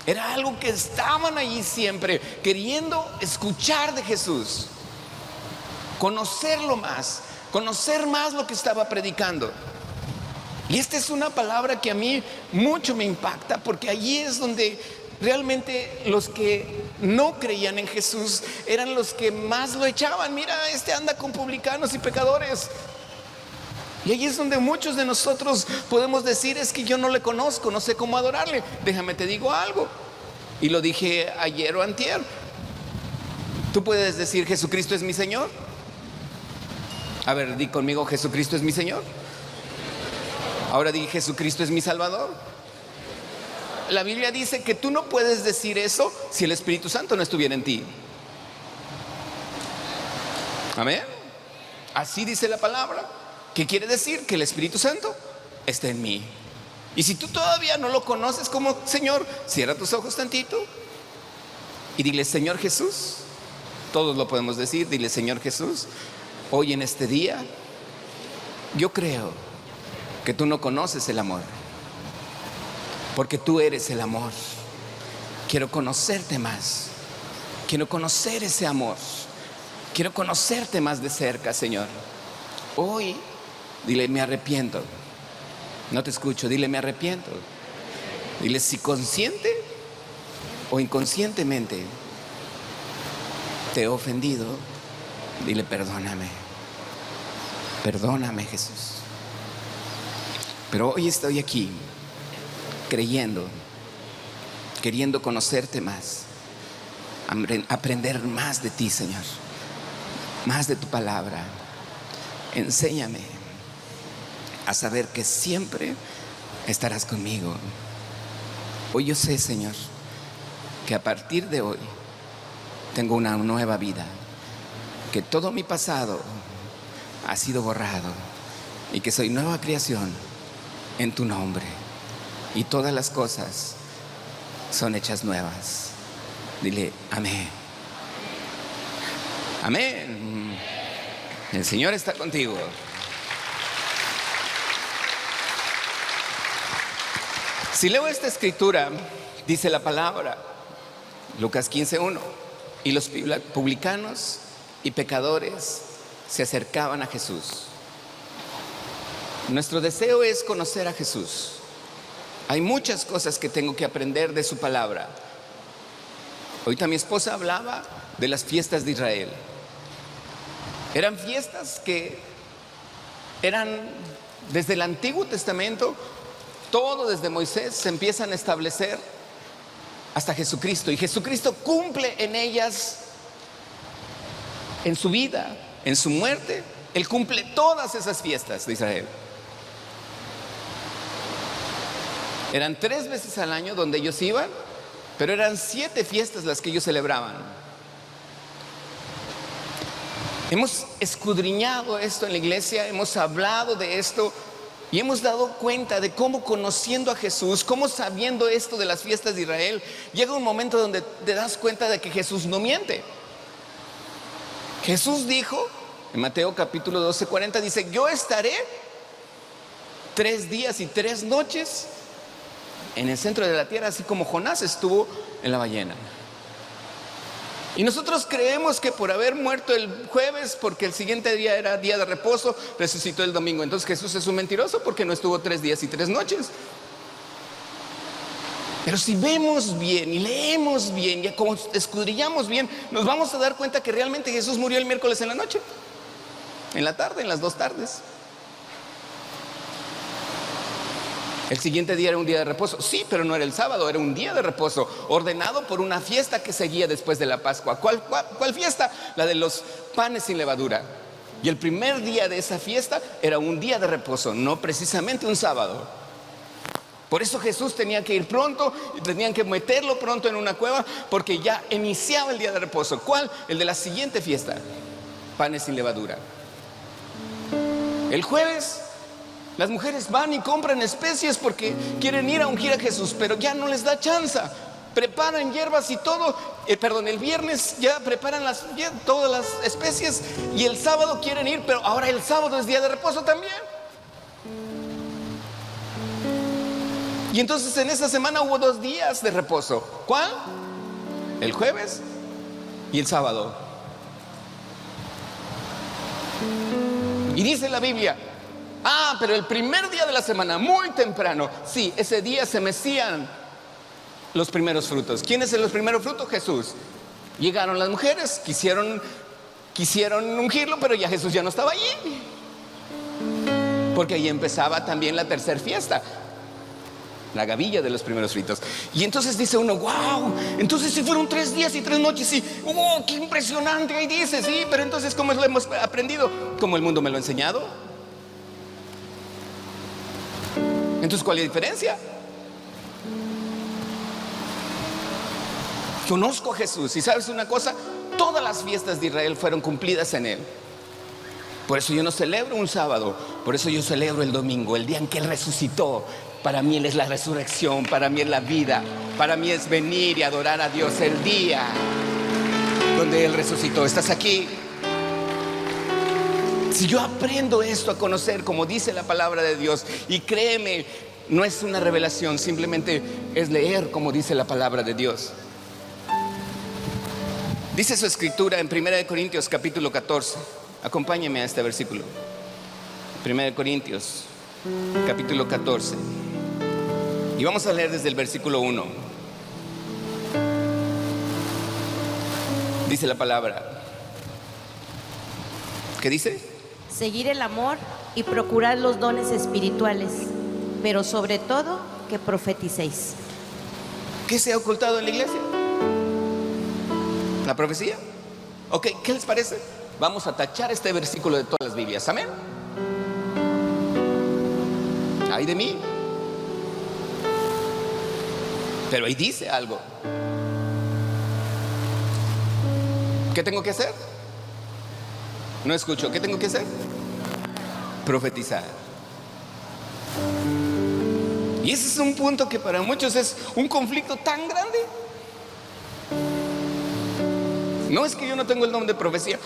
Era algo que estaban allí siempre queriendo escuchar de Jesús, conocerlo más, conocer más lo que estaba predicando. Y esta es una palabra que a mí mucho me impacta, porque allí es donde realmente los que no creían en Jesús eran los que más lo echaban. Mira, este anda con publicanos y pecadores. Y ahí es donde muchos de nosotros podemos decir, es que yo no le conozco, no sé cómo adorarle. Déjame te digo algo, y lo dije ayer o antier. Tú puedes decir, Jesucristo es mi Señor. A ver, di conmigo, Jesucristo es mi Señor. Ahora di, Jesucristo es mi Salvador. La Biblia dice que tú no puedes decir eso si el Espíritu Santo no estuviera en ti. Amén. Así dice la palabra. ¿Qué quiere decir? Que el Espíritu Santo está en mí. Y si tú todavía no lo conoces como Señor, cierra tus ojos tantito y dile, Señor Jesús. Todos lo podemos decir, dile, Señor Jesús, hoy en este día yo creo que tú no conoces el amor, porque tú eres el amor. Quiero conocerte más, quiero conocer ese amor, quiero conocerte más de cerca, Señor. Hoy, dile, me arrepiento. No te escucho, dile, me arrepiento. Dile, si consciente o inconscientemente te he ofendido, dile, perdóname. Perdóname, Jesús. Pero hoy estoy aquí creyendo, queriendo conocerte más, aprender más de ti, Señor, más de tu palabra. Enséñame a saber que siempre estarás conmigo. Hoy yo sé, Señor, que a partir de hoy tengo una nueva vida, que todo mi pasado ha sido borrado y que soy nueva creación en tu nombre, y todas las cosas son hechas nuevas. Dile, amén. Amén. El Señor está contigo. Si leo esta escritura, dice la palabra, Lucas 15:1, y los publicanos y pecadores se acercaban a Jesús. Nuestro deseo es conocer a Jesús. Hay muchas cosas que tengo que aprender de su palabra. Ahorita mi esposa hablaba de las fiestas de Israel. Eran fiestas que eran desde el Antiguo Testamento, todo desde Moisés se empiezan a establecer hasta Jesucristo. Y Jesucristo cumple en ellas, en su vida, en su muerte. Él cumple todas esas fiestas de Israel. Eran 3 veces al año donde ellos iban, pero eran 7 fiestas las que ellos celebraban. Hemos escudriñado esto en la iglesia, hemos hablado de esto, Y hemos dado cuenta de cómo, conociendo a Jesús, cómo sabiendo esto de las fiestas de Israel, llega un momento donde te das cuenta de que Jesús no miente. Jesús dijo en Mateo capítulo 12:40, dice: yo estaré 3 días y 3 noches en el centro de la tierra, así como Jonás estuvo en la ballena. Y nosotros creemos que por haber muerto el jueves, porque el siguiente día era día de reposo, resucitó el domingo. Entonces Jesús es un mentiroso porque no estuvo 3 días y 3 noches. Pero si vemos bien y leemos bien y como escudriñamos bien, nos vamos a dar cuenta que realmente Jesús murió el miércoles en la noche, en la tarde, en las 2 tardes. El siguiente día era un día de reposo. Sí, pero no era el sábado, era un día de reposo ordenado por una fiesta que seguía después de la Pascua. ¿Cuál fiesta? La de los panes sin levadura. Y el primer día de esa fiesta era un día de reposo, no precisamente un sábado. Por eso Jesús tenía que ir pronto, y tenían que meterlo pronto en una cueva, porque ya iniciaba el día de reposo. ¿Cuál? El de la siguiente fiesta, panes sin levadura. El jueves las mujeres van y compran especies porque quieren ir a ungir a Jesús, pero ya no les da chance. Preparan hierbas y todo. El viernes ya preparan todas las especies, y el sábado quieren ir, pero ahora el sábado es día de reposo también. Y entonces en esa semana hubo 2 días de reposo. ¿Cuál? El jueves y el sábado. Y dice la Biblia: pero el primer día de la semana, muy temprano, sí, ese día se mecían los primeros frutos. ¿Quiénes son los primeros frutos? Jesús. Llegaron las mujeres, quisieron ungirlo, pero ya Jesús ya no estaba allí, porque ahí empezaba también la tercera fiesta, la gavilla de los primeros frutos. Y entonces dice uno: wow, entonces si fueron 3 días y 3 noches, sí, qué impresionante. Ahí dice, sí, pero entonces ¿cómo lo hemos aprendido? ¿Cómo el mundo me lo ha enseñado? Entonces, ¿cuál es la diferencia? Conozco a Jesús, y ¿sabes una cosa? Todas las fiestas de Israel fueron cumplidas en Él. Por eso yo no celebro un sábado, por eso yo celebro el domingo, el día en que Él resucitó. Para mí Él es la resurrección, para mí es la vida, para mí es venir y adorar a Dios el día donde Él resucitó. ¿Estás aquí? Si yo aprendo esto a conocer, como dice la palabra de Dios, y créeme, no es una revelación, simplemente es leer como dice la palabra de Dios. Dice su escritura en 1 Corintios capítulo 14. Acompáñeme a este versículo. 1 Corintios capítulo 14. Y vamos a leer desde el versículo 1. Dice la palabra. ¿Qué dice? Seguir el amor y procurar los dones espirituales, pero sobre todo que profeticéis. ¿Qué se ha ocultado en la iglesia? ¿La profecía? Ok, ¿qué les parece? Vamos a tachar este versículo de todas las Biblias. ¿Amén? Ay de mí. Pero ahí dice algo. ¿Qué tengo que hacer? No escucho. ¿Qué tengo que hacer? Profetizar. Y ese es un punto que para muchos es un conflicto tan grande. No es que yo no tengo el don de profecía,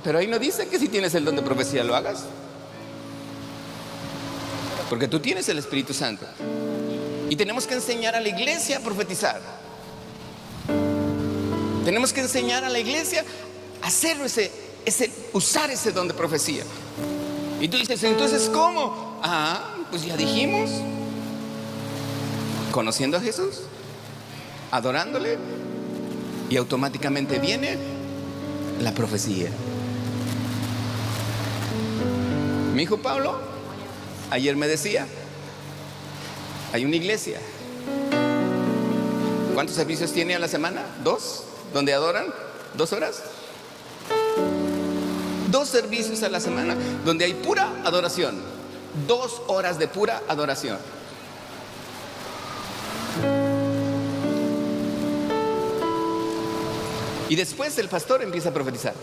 pero ahí no dice que si tienes el don de profecía lo hagas, porque tú tienes el Espíritu Santo. Y tenemos que enseñar a la iglesia a profetizar. Tenemos que enseñar a la iglesia a hacer usar ese don de profecía. Y tú dices, entonces ¿cómo? Pues ya dijimos, conociendo a Jesús, adorándole, y automáticamente viene la profecía. Mi hijo Pablo ayer me decía, hay una iglesia, ¿cuántos servicios tiene a la semana? 2, donde adoran 2 horas. 2 servicios a la semana donde hay pura adoración. 2 horas de pura adoración. Y después el pastor empieza a profetizar.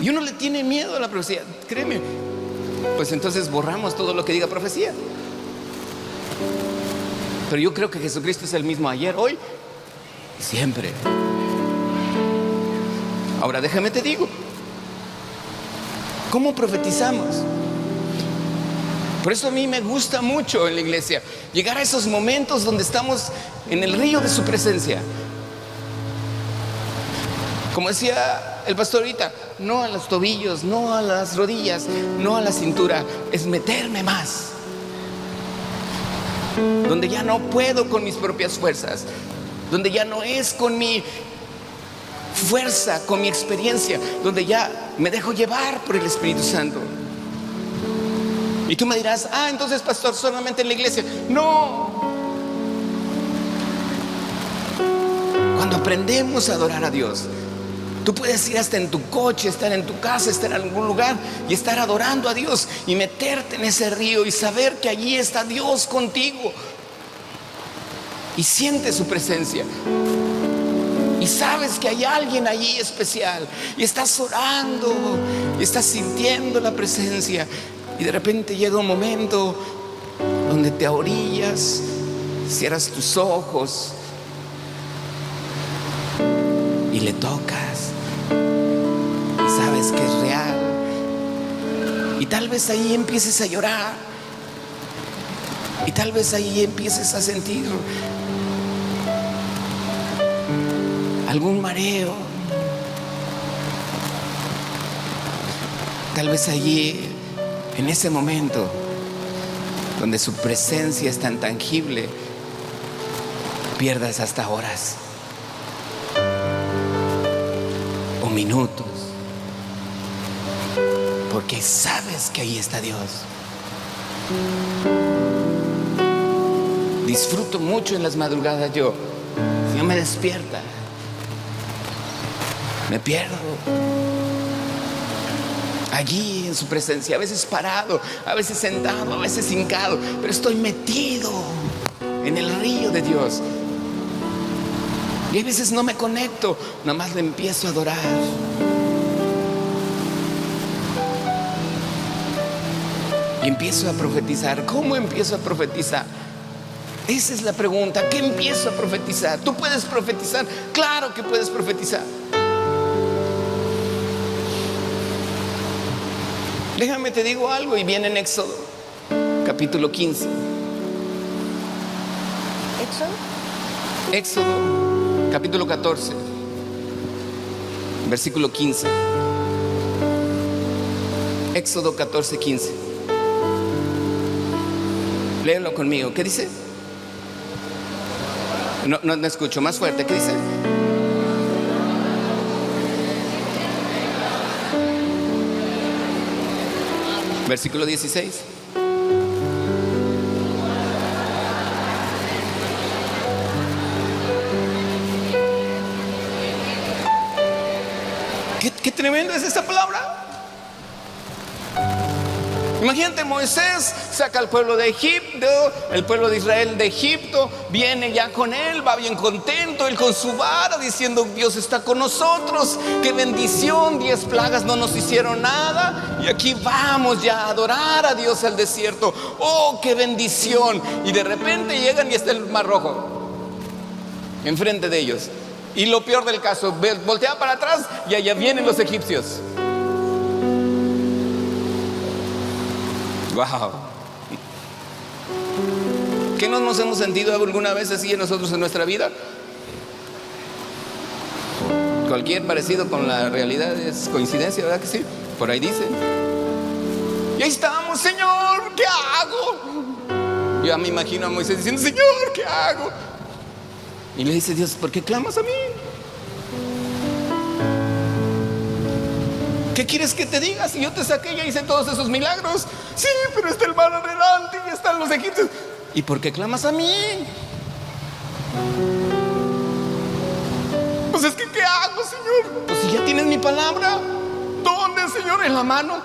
Y uno le tiene miedo a la profecía, créeme. Pues entonces borramos todo lo que diga profecía. Pero yo creo que Jesucristo es el mismo ayer, hoy y siempre. Ahora déjame te digo, ¿cómo profetizamos? Por eso a mí me gusta mucho en la iglesia llegar a esos momentos donde estamos en el río de su presencia. Como decía el pastor ahorita, no a los tobillos, no a las rodillas, no a la cintura, es meterme más. Donde ya no puedo con mis propias fuerzas, donde ya no es con mi fuerza, con mi experiencia, donde ya me dejo llevar por el Espíritu Santo. Y tú me dirás, entonces pastor, solamente en la iglesia. No. Cuando aprendemos a adorar a Dios, tú puedes ir hasta en tu coche, estar en tu casa, estar en algún lugar y estar adorando a Dios y meterte en ese río y saber que allí está Dios contigo. Y sientes su presencia. Y sabes que hay alguien allí especial. Y estás orando, y estás sintiendo la presencia. Y de repente llega un momento donde te orillas, cierras tus ojos y le tocas. Y sabes que es real. Y tal vez ahí empieces a llorar. Y tal vez ahí empieces a sentir algún mareo. Tal vez allí, en ese momento donde su presencia es tan tangible, pierdas hasta horas o minutos, porque sabes que ahí está Dios. Disfruto mucho en las madrugadas yo. Si no me despierta, me pierdo allí en su presencia, a veces parado, a veces sentado, a veces hincado, pero estoy metido en el río de Dios. Y a veces no me conecto, nada más le empiezo a adorar. Y empiezo a profetizar. ¿Cómo empiezo a profetizar? Esa es la pregunta. ¿Qué empiezo a profetizar? ¿Tú puedes profetizar? Claro que puedes profetizar. Déjame te digo algo, y viene en Éxodo, capítulo 15. Éxodo, capítulo 14, versículo 15. Éxodo 14, 15. Léelo conmigo. ¿Qué dice? No escucho, más fuerte. ¿Qué dice? Versículo 16. ¿Qué tremendo es esta palabra? Imagínate, Moisés saca al pueblo de Egipto, el pueblo de Israel de Egipto, viene ya con él, va bien contento, él con su vara diciendo: Dios está con nosotros, qué bendición, 10 plagas no nos hicieron nada, y aquí vamos ya a adorar a Dios al desierto. Oh, qué bendición. Y de repente llegan y está el Mar Rojo enfrente de ellos, y lo peor del caso, voltea para atrás y allá vienen los egipcios. Wow. ¿Qué no nos hemos sentido alguna vez así en nosotros en nuestra vida? Cualquier parecido con la realidad es coincidencia, ¿verdad que sí? Por ahí dice. Y ahí estamos: Señor, ¿qué hago? Yo me imagino a Moisés diciendo: Señor, ¿qué hago? Y le dice Dios: ¿por qué clamas a mí? ¿Qué quieres que te diga? Si yo te saqué y hice todos esos milagros. Sí, pero está el mar adelante y están los egipcios. ¿Y por qué clamas a mí? Pues es que ¿qué hago, Señor? Pues si ya tienes mi palabra. ¿Dónde, Señor? En la mano.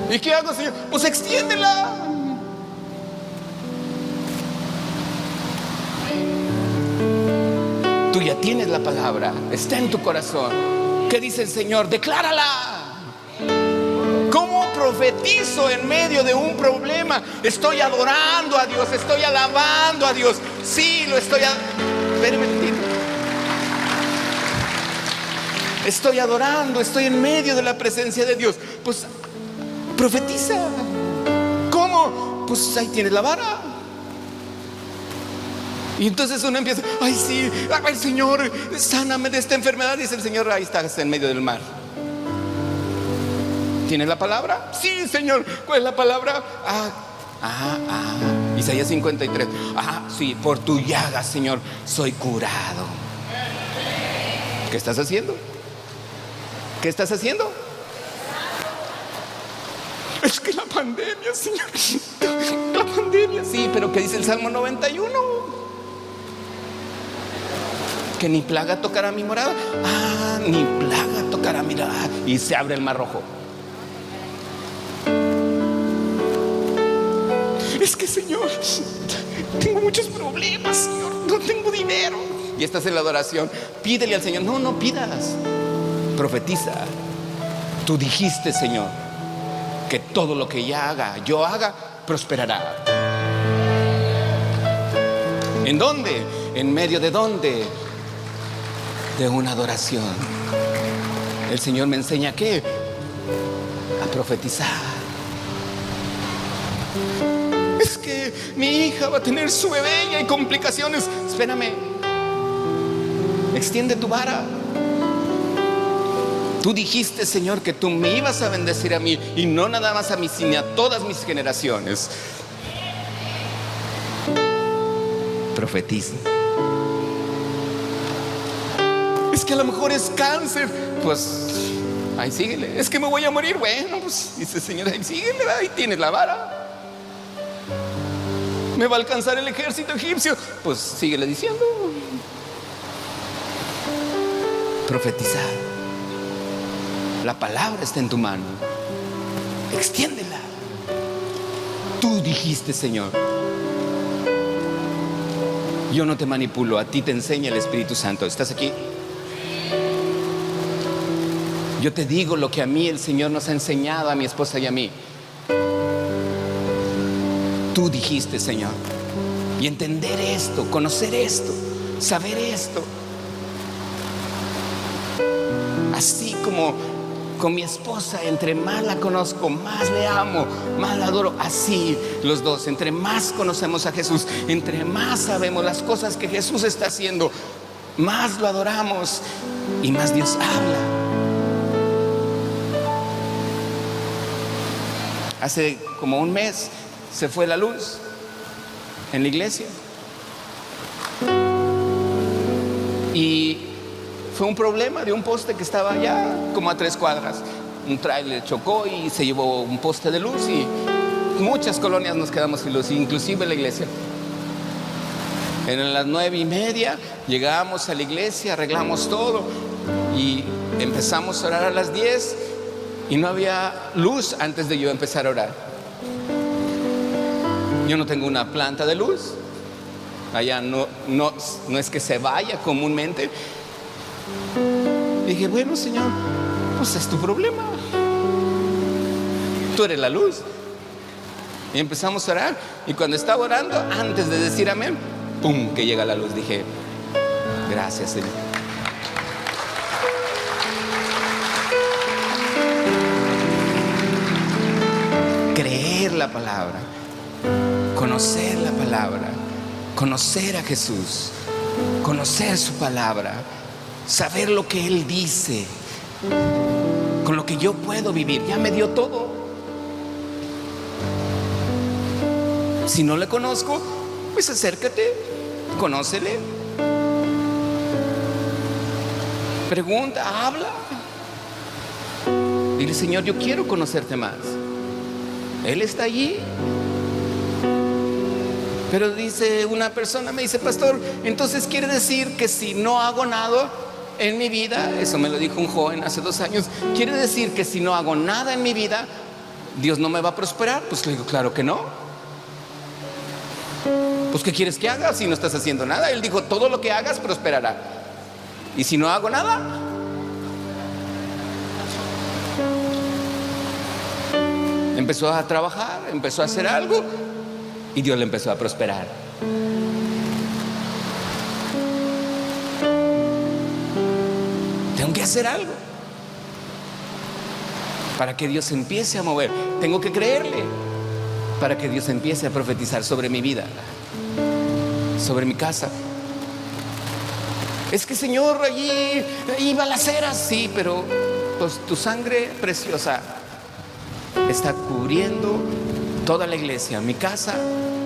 ¿Y qué hago, Señor? Pues extiéndela. Tú ya tienes la palabra, está en tu corazón. ¿Qué dice el Señor? Declárala. ¿Cómo profetizo en medio de un problema? Estoy adorando a Dios, estoy alabando a Dios. Sí, lo estoy Espérame un momentito. Estoy adorando, estoy en medio de la presencia de Dios. Pues profetiza. ¿Cómo? Pues ahí tienes la vara. Y entonces uno empieza, ay sí, ay Señor, sáname de esta enfermedad. Dice el Señor, ahí estás en medio del mar. ¿Tienes la palabra? Sí, Señor. ¿Cuál es la palabra? Isaías 53. Sí, por tu llaga, Señor, soy curado. ¿Qué estás haciendo? ¿Qué estás haciendo? Es que la pandemia, Señor. La pandemia, sí, pero ¿qué dice el Salmo 91? Que ni plaga tocará mi morada. Ni plaga tocará mi morada. Y se abre el mar rojo. Es que, Señor, tengo muchos problemas, Señor. No tengo dinero. Y estás en la adoración. Pídele al Señor. No pidas. Profetiza. Tú dijiste, Señor, que todo lo que yo haga, prosperará. ¿En dónde? ¿En medio de dónde? De una adoración. El Señor me enseña ¿qué? A profetizar. Es que mi hija va a tener su bebé y hay complicaciones. Espérame. Extiende tu vara. Tú dijiste, Señor, que tú me ibas a bendecir a mí, y no nada más a mí, sino a todas mis generaciones. Profetiza. Es que a lo mejor es cáncer. Pues ahí síguele. Es que me voy a morir. Bueno, pues dice el Señor, ahí síguele, ahí tienes la vara. Me va a alcanzar el ejército egipcio. Pues síguele diciendo. Profetizar. La palabra está en tu mano. Extiéndela. Tú dijiste, Señor. Yo no te manipulo, a ti te enseña el Espíritu Santo. ¿Estás aquí? Yo te digo lo que a mí el Señor nos ha enseñado, a mi esposa y a mí. Tú dijiste, Señor. Y entender esto, conocer esto, saber esto. Así como con mi esposa, entre más la conozco, más le amo, más la adoro. Así los dos, entre más conocemos a Jesús, entre más sabemos las cosas que Jesús está haciendo, más lo adoramos y más Dios habla. Hace como un mes se fue la luz en la iglesia. Y fue un problema de un poste que estaba allá como a 3 cuadras. Un tráiler chocó y se llevó un poste de luz, y muchas colonias nos quedamos sin luz, inclusive la iglesia. En las 9:30 llegamos a la iglesia, arreglamos todo y empezamos a orar a las 10, y no había luz antes de yo empezar a orar. Yo no tengo una planta de luz. Allá no es que se vaya comúnmente. Dije, bueno, Señor, pues es tu problema. Tú eres la luz. Y empezamos a orar. Y cuando estaba orando, antes de decir amén, ¡pum!, que llega la luz. Dije, gracias, Señor. Creer la palabra, conocer la palabra, conocer a Jesús, conocer su palabra, saber lo que Él dice, con lo que yo puedo vivir. Ya me dio todo. Si no le conozco, pues acércate, conócele, pregunta, habla. Dile, Señor, yo quiero conocerte más. Él está allí. Pero dice una persona, me dice, pastor, entonces quiere decir que si no hago nada en mi vida, eso me lo dijo un joven hace 2 años, quiere decir que si no hago nada en mi vida, Dios no me va a prosperar. Pues le digo, claro que no. Pues ¿qué quieres que haga si no estás haciendo nada? Él dijo, todo lo que hagas prosperará. ¿Y si no hago nada? Empezó a trabajar, empezó a hacer algo y Dios le empezó a prosperar. Tengo que hacer algo para que Dios empiece a mover. Tengo que creerle para que Dios empiece a profetizar sobre mi vida, sobre mi casa. Es que, Señor, allí balaceras, sí, pero pues tu sangre preciosa está cubriendo toda la iglesia, mi casa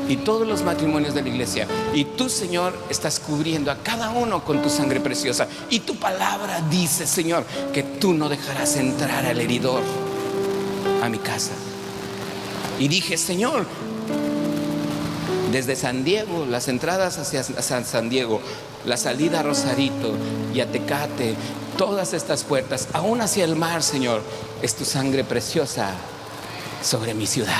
y todos los matrimonios de la iglesia. Y tú, Señor, estás cubriendo a cada uno con tu sangre preciosa. Y tu palabra dice, Señor, que tú no dejarás entrar al heridor a mi casa. Y dije, Señor, desde San Diego, las entradas hacia San Diego, la salida a Rosarito y a Tecate, todas estas puertas, aún hacia el mar, Señor, es tu sangre preciosa sobre mi ciudad.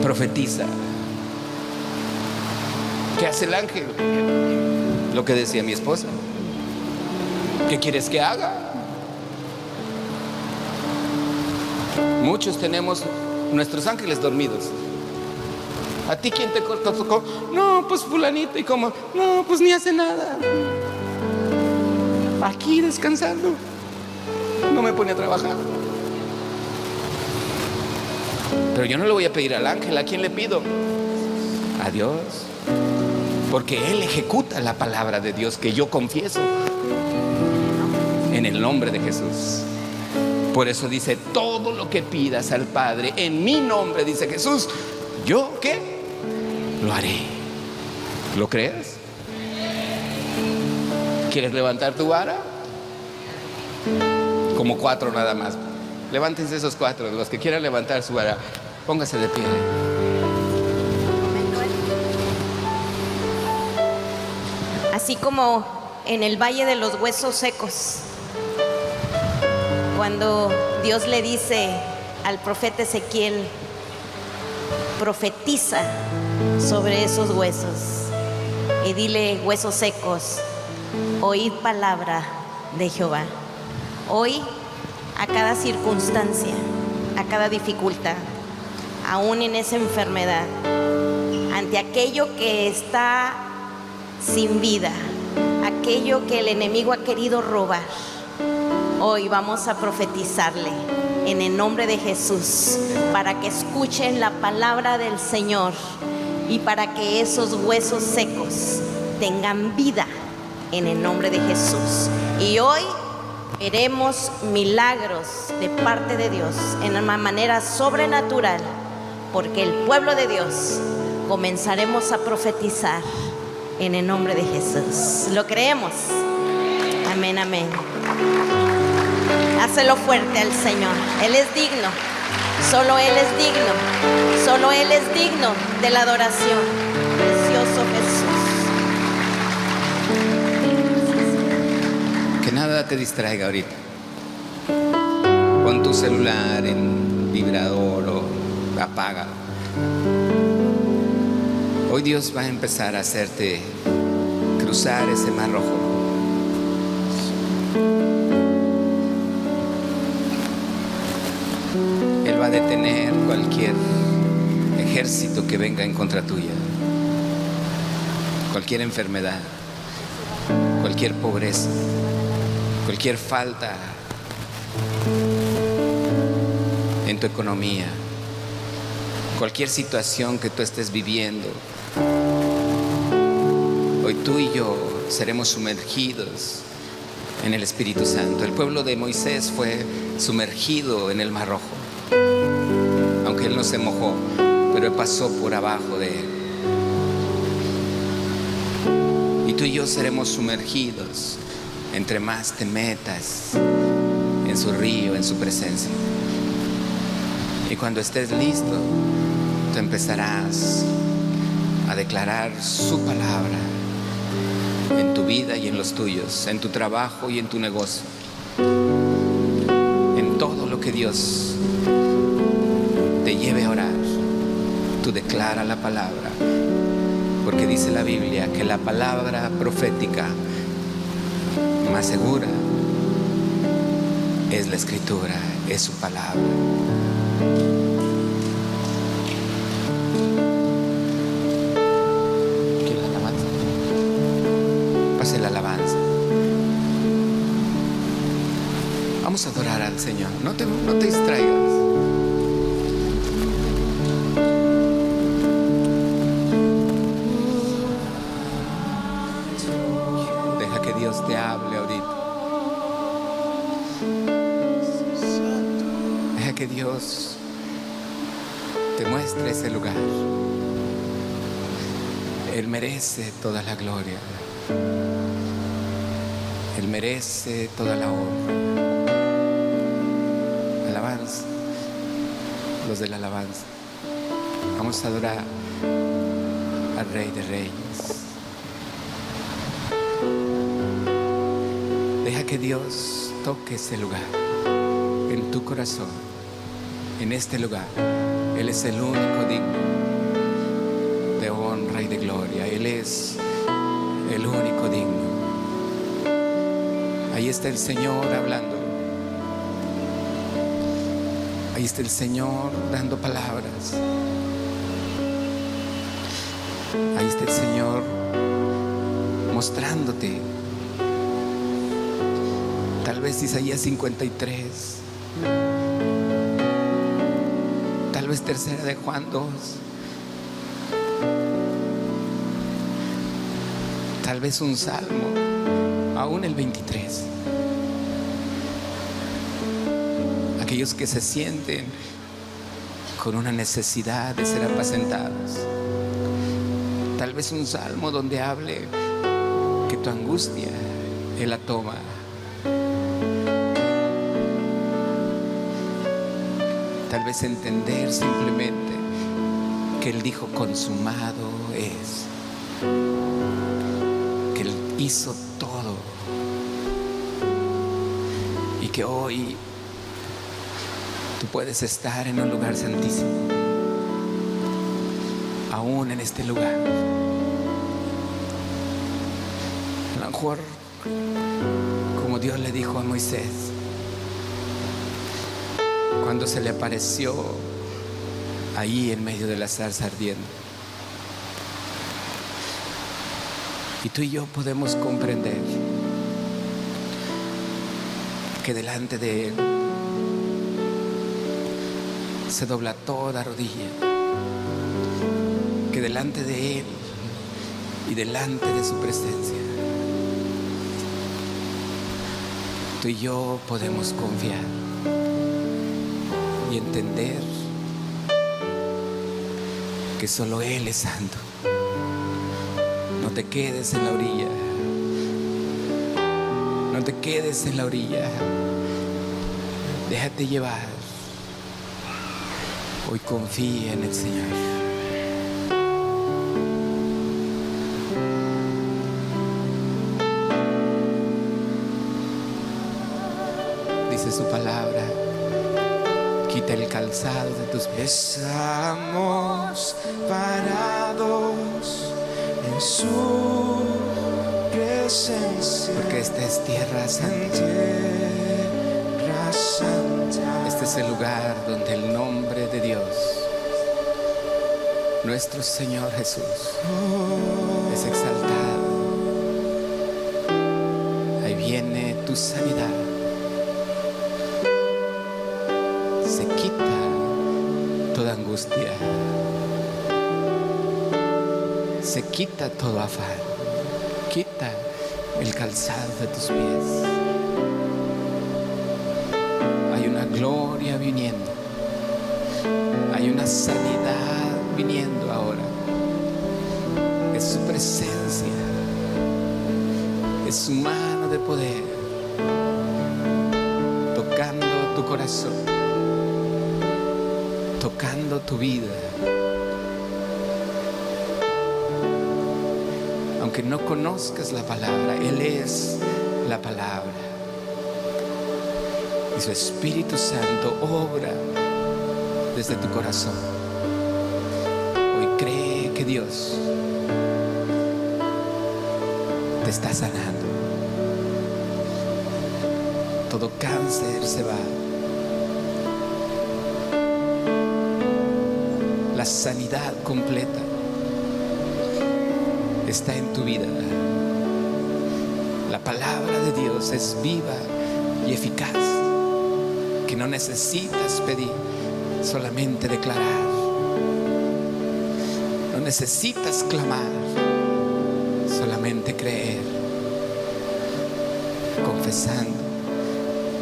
Profetiza. ¿Qué hace el ángel? Lo que decía mi esposa. ¿Qué quieres que haga? Muchos tenemos nuestros ángeles dormidos. ¿A ti quién te tocó? No, pues fulanito. ¿Y cómo? No, pues ni hace nada. Aquí descansando. No me pone a trabajar. Pero yo no le voy a pedir al ángel. ¿A quién le pido? A Dios. Porque Él ejecuta la palabra de Dios que yo confieso en el nombre de Jesús. Por eso dice, todo lo que pidas al Padre en mi nombre, dice Jesús, ¿yo qué? Lo haré. ¿Lo crees? ¿Quieres levantar tu vara? Como 4 nada más. Levántense esos 4, los que quieran levantar su vara. Póngase de pie. Así como en el valle de los huesos secos, cuando Dios le dice al profeta Ezequiel, profetiza sobre esos huesos y dile, huesos secos, oíd palabra de Jehová. Hoy, a cada circunstancia, a cada dificultad, aún en esa enfermedad, ante aquello que está sin vida, aquello que el enemigo ha querido robar, hoy vamos a profetizarle en el nombre de Jesús para que escuchen la palabra del Señor y para que esos huesos secos tengan vida en el nombre de Jesús. Y hoy veremos milagros de parte de Dios en una manera sobrenatural, porque el pueblo de Dios comenzaremos a profetizar en el nombre de Jesús. ¿Lo creemos? Amén, amén. Hácelo fuerte al Señor. Él es digno. Solo Él es digno. Solo Él es digno de la adoración. Precioso Jesús. Que nada te distraiga ahorita. Pon tu celular en vibrador o apaga. Hoy Dios va a empezar a hacerte cruzar ese mar rojo. Él va a detener cualquier ejército que venga en contra tuya, cualquier enfermedad, cualquier pobreza, cualquier falta en tu economía, cualquier situación que tú estés viviendo. Hoy tú y yo seremos sumergidos en el Espíritu Santo. El pueblo de Moisés fue sumergido en el Mar Rojo, aunque él no se mojó, pero él pasó por abajo de él. Y tú y yo seremos sumergidos entre más te metas en su río, en su presencia. Y cuando estés listo, tú empezarás a declarar su palabra en tu vida y en los tuyos, en tu trabajo y en tu negocio, en todo lo que Dios te lleve a orar. Tú declara la palabra porque dice la Biblia que la palabra profética más segura es la Escritura, es su palabra. ¿Quiere la alabanza? Pase la alabanza. Vamos a adorar al Señor. No te distraigas. Deja que Dios te hable ahorita. Deja que Dios te muestre ese lugar. Él merece toda la gloria. Él merece toda la honra. Alabanza. Los de la alabanza. Vamos a adorar al Rey de Reyes. Deja que Dios toque ese lugar en tu corazón, en este lugar. Él es el único digno de honra y de gloria. Él es el único digno. Ahí está el Señor hablando. Ahí está el Señor dando palabras. Ahí está el Señor mostrándote. Tal vez Isaías 53. Tal vez tercera de Juan 2. Tal vez un salmo, aún el 23. Aquellos que se sienten con una necesidad de ser apacentados. Tal vez un salmo donde hable que tu angustia Él la toma. Tal vez entender simplemente que Él dijo consumado es. Que Él hizo todo. Y que hoy tú puedes estar en un lugar santísimo. Aún en este lugar. A lo mejor, como Dios le dijo a Moisés, cuando se le apareció ahí en medio de la zarza ardiendo. Y tú y yo podemos comprender que delante de Él se dobla toda rodilla, que delante de Él y delante de su presencia tú y yo podemos confiar y entender que solo Él es santo. No te quedes en la orilla. No te quedes en la orilla. Déjate llevar. Hoy confía en el Señor. Dice su palabra: quita el calzado de tus pies. Estamos parados en su presencia. Porque esta es tierra santa. Tierra santa. Este es el lugar donde el nombre de Dios, nuestro Señor Jesús, es exaltado. Ahí viene tu sanidad. Se quita toda angustia. Se quita todo afán. Quita el calzado de tus pies. Hay una gloria viniendo. Hay una sanidad viniendo ahora. Es su presencia. Es su mano de poder tocando tu corazón, tocando tu vida. Aunque no conozcas la palabra, Él es la palabra. Y su Espíritu Santo obra desde tu corazón. Hoy cree que Dios te está sanando. Todo cáncer se va. La sanidad completa está en tu vida. La palabra de Dios es viva y eficaz, que no necesitas pedir, solamente declarar. No necesitas clamar, solamente creer, confesando,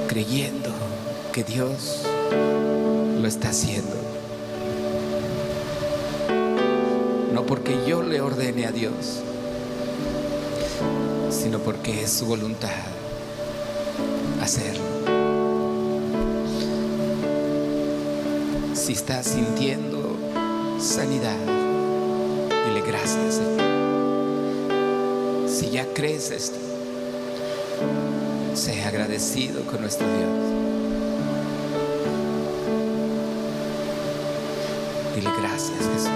creyendo que Dios lo está haciendo. No porque yo le ordene a Dios, sino porque es su voluntad hacerlo. Si estás sintiendo sanidad, dile gracias, Señor. Si ya crees esto, sé agradecido con nuestro Dios. Dile gracias, Jesús.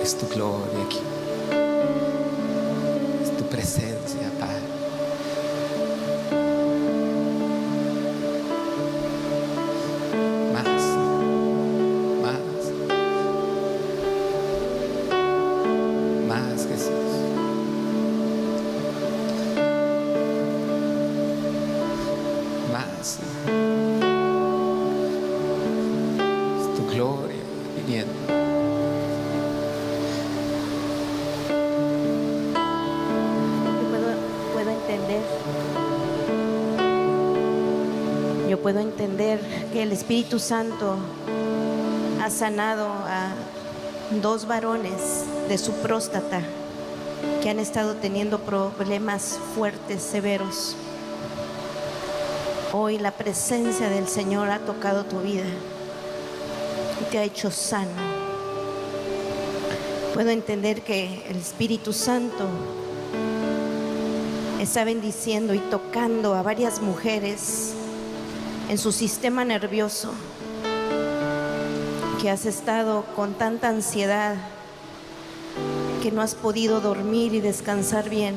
Es tu gloria aquí. Es tu presencia, Padre. Más, Jesús. Más. Es tu gloria viniendo. Yo puedo entender que el Espíritu Santo ha sanado a 2 varones de su próstata que han estado teniendo problemas fuertes, severos. Hoy la presencia del Señor ha tocado tu vida y te ha hecho sano. Puedo entender que el Espíritu Santo está bendiciendo y tocando a varias mujeres en su sistema nervioso, que has estado con tanta ansiedad que no has podido dormir y descansar bien.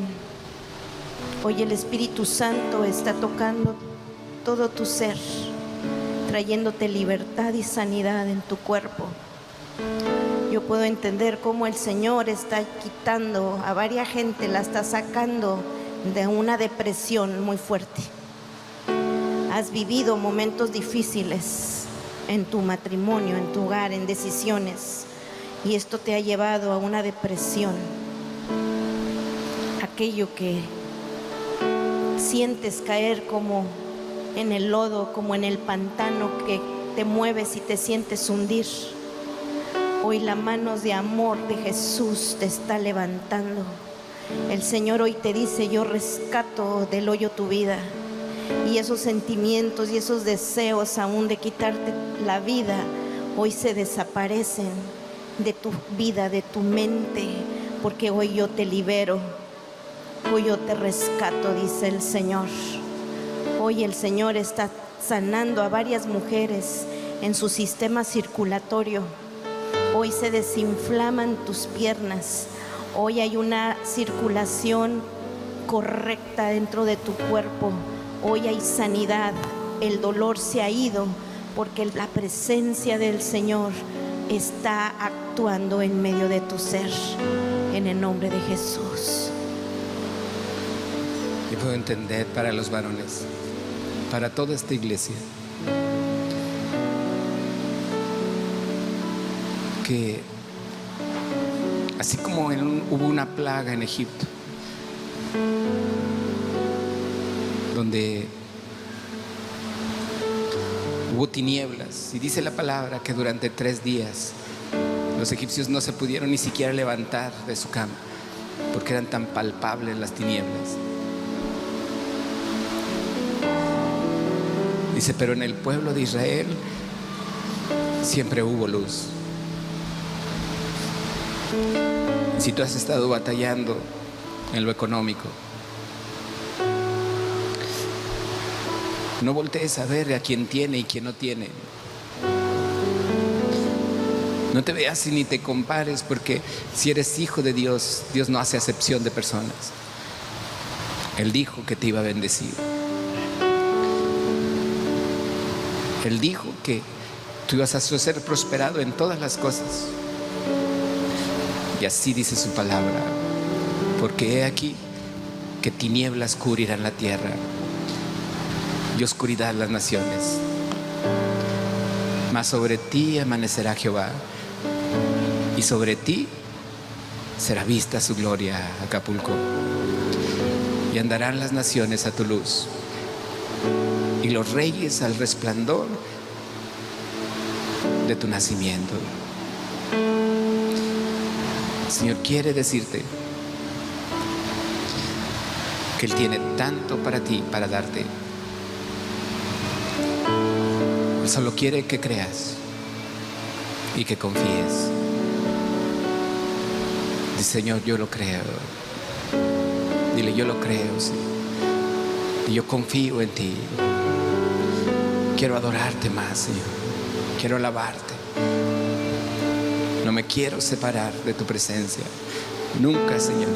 Hoy el Espíritu Santo está tocando todo tu ser, trayéndote libertad y sanidad en tu cuerpo. Yo puedo entender cómo el Señor está quitando a varias gente, la está sacando de una depresión muy fuerte. Has vivido momentos difíciles en tu matrimonio, en tu hogar, en decisiones, y esto te ha llevado a una depresión. Aquello que sientes caer como en el lodo, como en el pantano, que te mueves y te sientes hundir. Hoy la mano de amor de Jesús te está levantando. El Señor hoy te dice: yo rescato del hoyo tu vida. Y esos sentimientos y esos deseos aún de quitarte la vida, hoy se desaparecen de tu vida, de tu mente, porque hoy yo te libero, hoy yo te rescato, dice el Señor. Hoy el Señor está sanando a varias mujeres en su sistema circulatorio. Hoy se desinflaman tus piernas. Hoy hay una circulación correcta dentro de tu cuerpo. Hoy hay sanidad, el dolor se ha ido porque la presencia del Señor está actuando en medio de tu ser, en el nombre de Jesús. Yo puedo entender para los varones, para toda esta iglesia, que así como hubo una plaga en Egipto, donde hubo tinieblas, y dice la palabra que durante 3 días los egipcios no se pudieron ni siquiera levantar de su cama porque eran tan palpables las tinieblas. Dice, pero en el pueblo de Israel siempre hubo luz. Si tú has estado batallando en lo económico, no voltees a ver a quién tiene y quién no tiene. No te veas y ni te compares, porque si eres hijo de Dios, Dios no hace acepción de personas. Él dijo que te iba a bendecir. Él dijo que tú ibas a ser prosperado en todas las cosas. Y así dice su palabra. Porque he aquí que tinieblas cubrirán la tierra y oscuridad las naciones. Mas sobre ti amanecerá Jehová, y sobre ti será vista su gloria, Acapulco. Y andarán las naciones a tu luz, y los reyes al resplandor de tu nacimiento. El Señor quiere decirte que Él tiene tanto para ti, para darte. Él solo quiere que creas y que confíes. Dice: Señor, yo lo creo. Dile: yo lo creo, sí. Y yo confío en ti. Quiero adorarte más, Señor. Quiero alabarte. No me quiero separar de tu presencia. Nunca, Señor.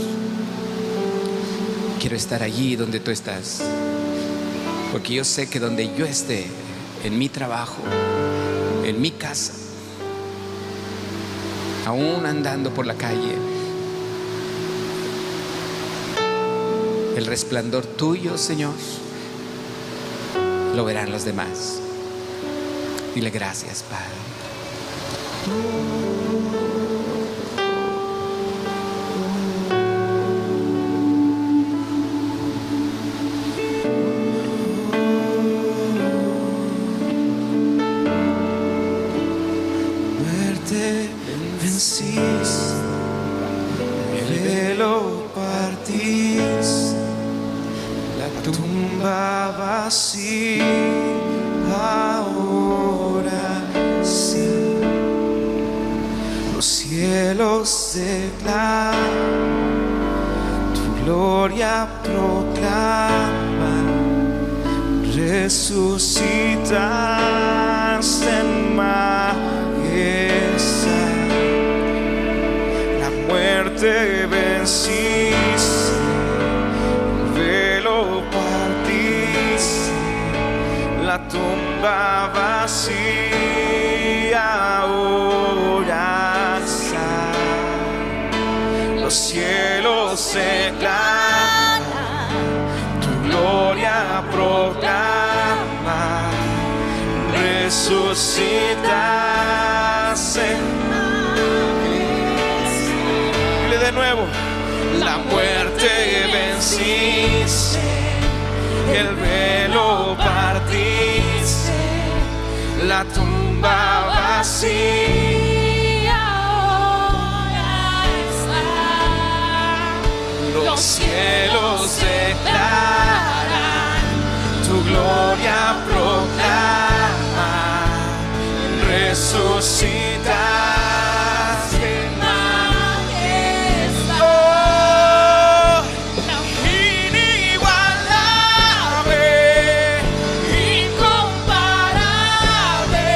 Quiero estar allí donde tú estás. Porque yo sé que donde yo esté, en mi trabajo, en mi casa, aún andando por la calle, el resplandor tuyo, Señor, lo verán los demás. Dile: gracias, Padre. Muerte venciste, el velo partiste, la tumba vacía, ahora sí. Los cielos declaran, tu gloria proclaman, resucitaste en majestad. La muerte venciste, el velo partiste, la tumba vacía, ahora está. Los cielos declaran, tu gloria proclama, resucitaste. Dile de nuevo: la muerte venciste, el velo partiste, la tumba vacía, ahora está. Los cielos declaran, tu gloria proclama, resucitaste en majestad. Oh, inigualable, incomparable,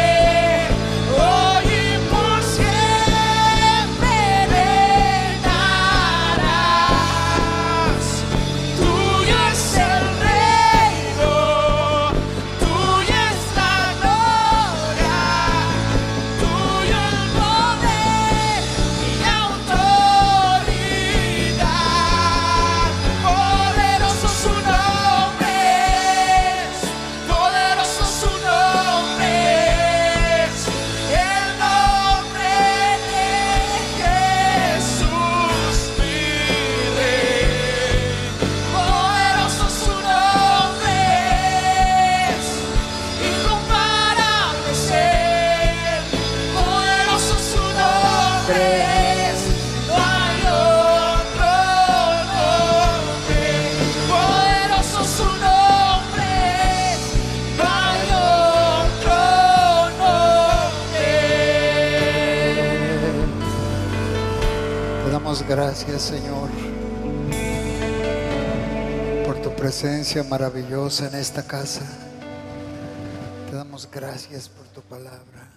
hoy y por siempre reinarás. Tuyo es el reino, tuya es la gloria, tuyo el poder y autoridad. Poderoso su nombre es, poderoso su nombre es, el nombre de Jesús mi Rey. Poderoso su nombre es, incomparable es Él. Poderoso su nombre es, no hay otro nombre. Poderoso su nombre es, no hay otro nombre. Te damos gracias, Señor, por tu presencia maravillosa en esta casa. Te damos gracias por tu palabra.